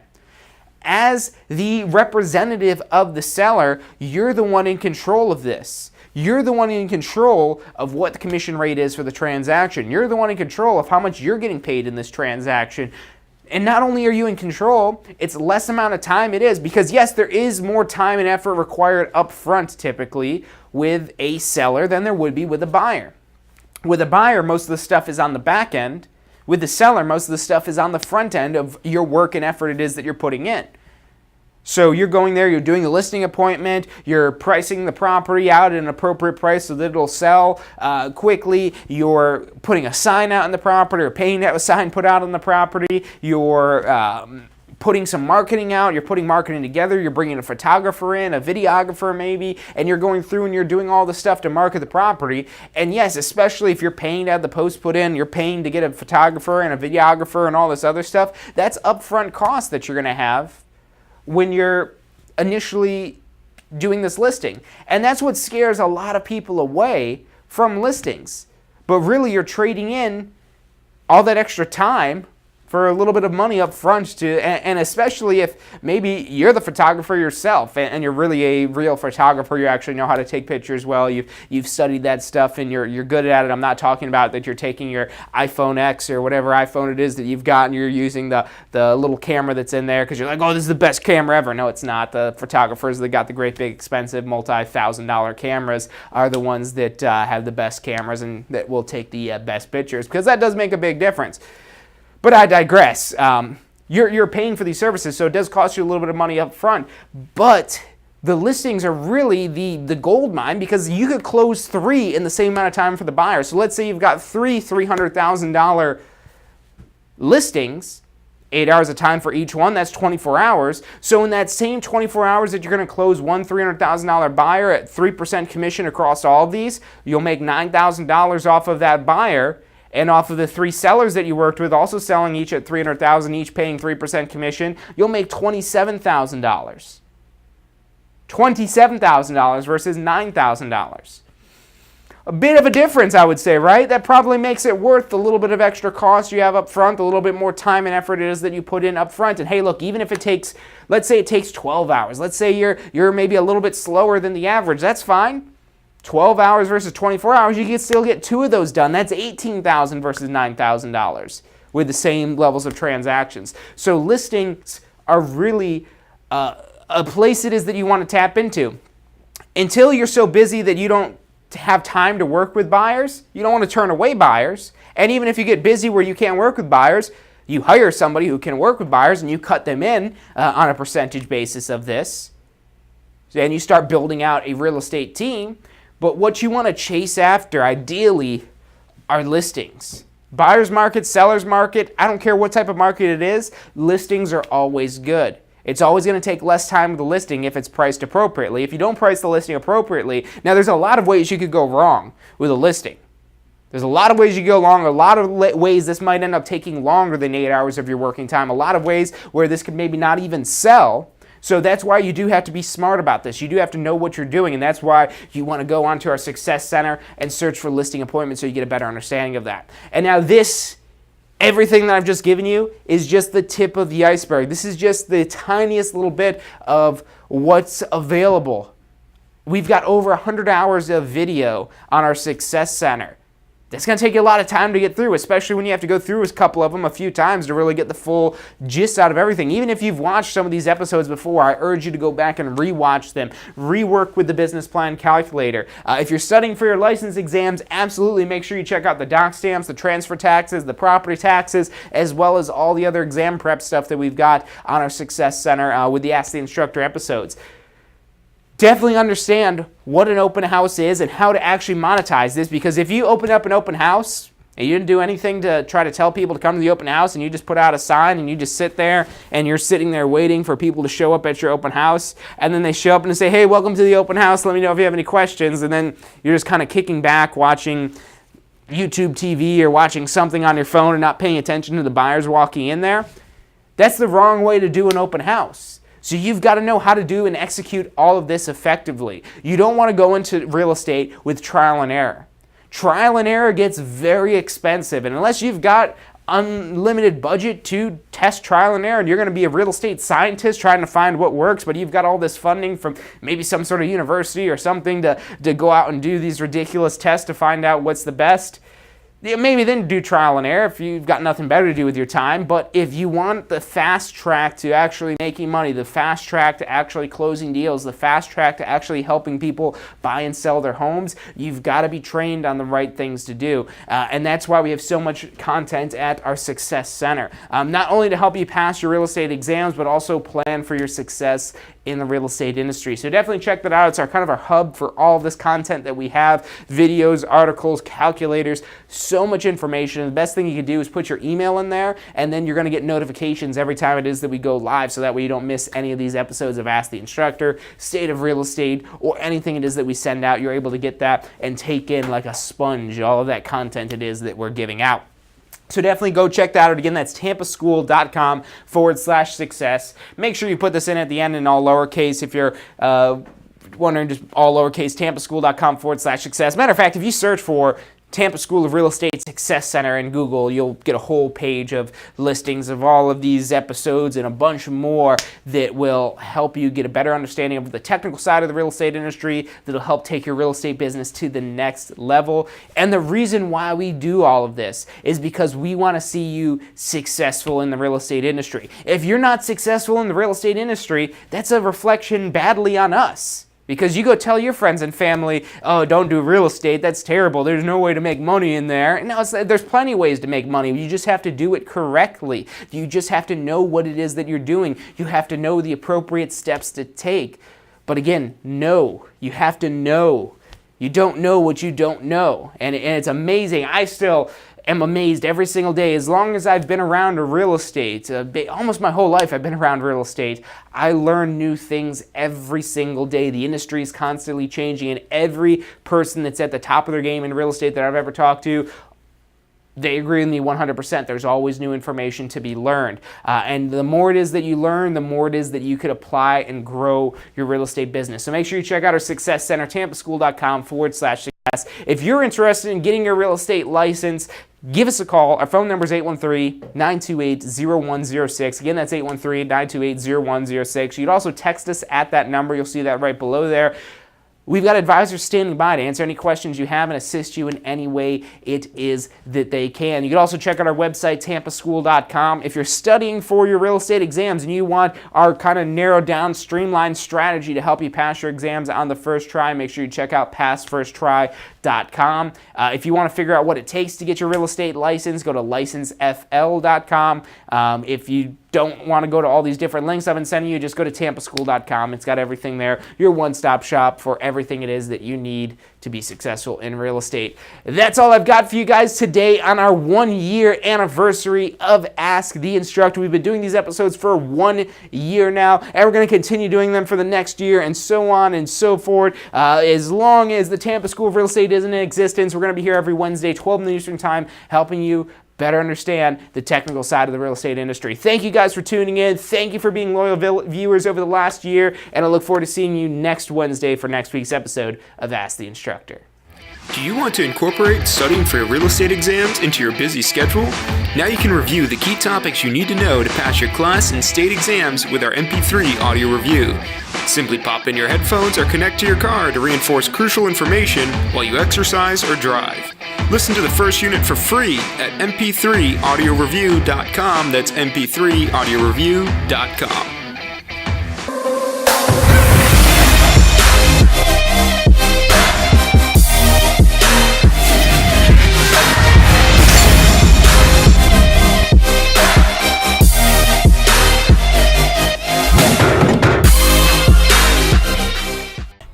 As the representative of the seller, you're the one in control of this. You're the one in control of what the commission rate is for the transaction. You're the one in control of how much you're getting paid in this transaction. And not only are you in control, it's less amount of time it is, because yes, there is more time and effort required up front typically with a seller than there would be with a buyer. With a buyer, most of the stuff is on the back end. With the seller, most of the stuff is on the front end of your work and effort it is that you're putting in. So you're going there, you're doing a listing appointment, you're pricing the property out at an appropriate price so that it'll sell quickly, you're putting a sign out on the property or paying to have a sign put out on the property, you're putting some marketing out, you're putting marketing together, you're bringing a photographer in, a videographer maybe, and you're going through and you're doing all the stuff to market the property. And yes, especially if you're paying to have the post put in, you're paying to get a photographer and a videographer and all this other stuff, that's upfront cost that you're going to have when you're initially doing this listing. And that's what scares a lot of people away from listings. But really you're trading in all that extra time for a little bit of money up front and especially if maybe you're the photographer yourself and you're really a real photographer, you actually know how to take pictures well, you've studied that stuff and you're good at it. I'm not talking about that you're taking your iPhone X or whatever iPhone it is that you've got and you're using the little camera that's in there because you're like, oh, this is the best camera ever. No, it's not. The photographers that got the great big expensive multi-$1,000 cameras are the ones that have the best cameras and that will take the best pictures, because that does make a big difference. But I digress. You're paying for these services, so it does cost you a little bit of money up front. But the listings are really the gold mine, because you could close 3 in the same amount of time for the buyer. So let's say you've got 3 $300,000 listings, 8 hours of time for each one, that's 24 hours. So in that same 24 hours that you're going to close one $300,000 buyer at 3% commission across all of these, you'll make $9,000 off of that buyer. And off of the 3 sellers that you worked with, also selling each at $300,000, each paying 3% commission, you'll make $27,000. $27,000 versus $9,000. A bit of a difference, I would say, right? That probably makes it worth the little bit of extra cost you have up front, the little bit more time and effort it is that you put in up front. And hey, look, even if it takes, let's say it takes 12 hours. Let's say you're maybe a little bit slower than the average. That's fine. 12 hours versus 24 hours, you can still get 2 of those done. That's $18,000 versus $9,000 with the same levels of transactions. So listings are really a place it is that you want to tap into. Until you're so busy that you don't have time to work with buyers, you don't want to turn away buyers. And even if you get busy where you can't work with buyers, you hire somebody who can work with buyers and you cut them in on a percentage basis of this. And you start building out a real estate team. But what you want to chase after, ideally, are listings. Buyer's market, seller's market, I don't care what type of market it is, listings are always good. It's always going to take less time with the listing if it's priced appropriately. If you don't price the listing appropriately, now there's a lot of ways you could go wrong with a listing. There's a lot of ways you go wrong, a lot of ways this might end up taking longer than 8 hours of your working time, a lot of ways where this could maybe not even sell. So that's why you do have to be smart about this. You do have to know what you're doing, and that's why you want to go onto our Success Center and search for listing appointments so you get a better understanding of that. And now everything that I've just given you is just the tip of the iceberg. This is just the tiniest little bit of what's available. We've got over 100 hours of video on our Success Center. That's going to take you a lot of time to get through, especially when you have to go through a couple of them a few times to really get the full gist out of everything. Even if you've watched some of these episodes before, I urge you to go back and rewatch them. Rework with the business plan calculator. If you're studying for your license exams, absolutely make sure you check out the doc stamps, the transfer taxes, the property taxes, as well as all the other exam prep stuff that we've got on our Success Center with the Ask the Instructor episodes. Definitely understand what an open house is and how to actually monetize this, because if you open up an open house and you didn't do anything to try to tell people to come to the open house and you just put out a sign and you just sit there and you're sitting there waiting for people to show up at your open house, and then they show up and say, hey, welcome to the open house, let me know if you have any questions, and then you're just kind of kicking back watching YouTube TV or watching something on your phone and not paying attention to the buyers walking in there, that's the wrong way to do an open house. So you've got to know how to do and execute all of this effectively. You don't want to go into real estate with trial and error. Trial and error gets very expensive, and unless you've got unlimited budget to test trial and error, and you're going to be a real estate scientist trying to find what works, but you've got all this funding from maybe some sort of university or something to go out and do these ridiculous tests to find out what's the best, maybe then do trial and error if you've got nothing better to do with your time. But if you want the fast track to actually making money, the fast track to actually closing deals, the fast track to actually helping people buy and sell their homes, you've got to be trained on the right things to do. And that's why we have so much content at our Success Center. Not only to help you pass your real estate exams, but also plan for your success in the real estate industry. So definitely check that out. It's our kind of our hub for all of this content that we have, videos, articles, calculators, so much information. And the best thing you can do is put your email in there, and then you're going to get notifications every time it is that we go live, so that way you don't miss any of these episodes of Ask the Instructor, State of Real Estate, or anything it is that we send out. You're able to get that and take in like a sponge all of that content it is that we're giving out. So definitely go check that out. Again, that's tampaschool.com/success. Make sure you put this in at the end in all lowercase if you're wondering, just all lowercase, tampaschool.com/success. Matter of fact, if you search for Tampa School of Real Estate Success Center in Google, you'll get a whole page of listings of all of these episodes and a bunch more that will help you get a better understanding of the technical side of the real estate industry, that'll help take your real estate business to the next level. And the reason why we do all of this is because we want to see you successful in the real estate industry. If you're not successful in the real estate industry, that's a reflection badly on us. Because you go tell your friends and family, oh, don't do real estate, that's terrible, there's no way to make money in there. No, there's plenty of ways to make money. You just have to do it correctly. You just have to know what it is that you're doing. You have to know the appropriate steps to take. But again, know. You have to know. You don't know what you don't know. And it's amazing. I still am amazed every single day. As long as I've been around real estate, almost my whole life I've been around real estate, I learn new things every single day. The industry is constantly changing, and every person that's at the top of their game in real estate that I've ever talked to, they agree with me 100%. There's always new information to be learned. And the more it is that you learn, the more it is that you could apply and grow your real estate business. So make sure you check out our Success Center, tampaschool.com/success. If you're interested in getting your real estate license, give us a call. Our phone number is 813-928-0106. Again, that's 813-928-0106. You can also text us at that number. You'll see that right below there. We've got advisors standing by to answer any questions you have and assist you in any way it is that they can. You can also check out our website, tampaschool.com. If you're studying for your real estate exams and you want our kind of narrowed down, streamlined strategy to help you pass your exams on the first try, make sure you check out passfirsttry.com. If you want to figure out what it takes to get your real estate license, go to licensefl.com. If you don't want to go to all these different links I've been sending you, just go to tampaschool.com. It's got everything there. Your one-stop shop for everything it is that you need to be successful in real estate. That's all I've got for you guys today on our 1-year anniversary of Ask the Instructor. We've been doing these episodes for 1 year now, and we're going to continue doing them for the next year, and so on and so forth. As long as the Tampa School of Real Estate is in existence, we're going to be here every Wednesday, 12 noon Eastern Time, helping you better understand the technical side of the real estate industry. Thank you guys for tuning in. Thank you for being loyal viewers over the last year, and I look forward to seeing you next Wednesday for next week's episode of Ask the Instructor. Do you want to incorporate studying for your real estate exams into your busy schedule? Now you can review the key topics you need to know to pass your class and state exams with our MP3 audio review. Simply pop in your headphones or connect to your car to reinforce crucial information while you exercise or drive. Listen to the first unit for free at mp3audioreview.com. That's mp3audioreview.com.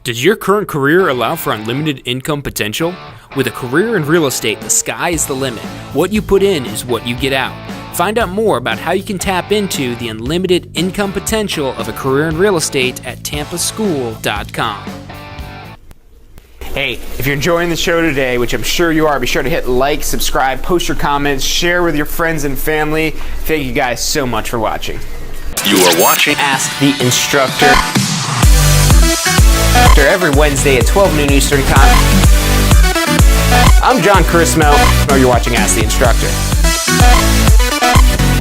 Does your current career allow for unlimited income potential? With a career in real estate, the sky is the limit. What you put in is what you get out. Find out more about how you can tap into the unlimited income potential of a career in real estate at tampaschool.com. Hey, if you're enjoying the show today, which I'm sure you are, be sure to hit like, subscribe, post your comments, share with your friends and family. Thank you guys so much for watching. You are watching Ask the Instructor. Every Wednesday at 12 noon Eastern Time. I'm John Chrismo. You're watching Ask the Instructor.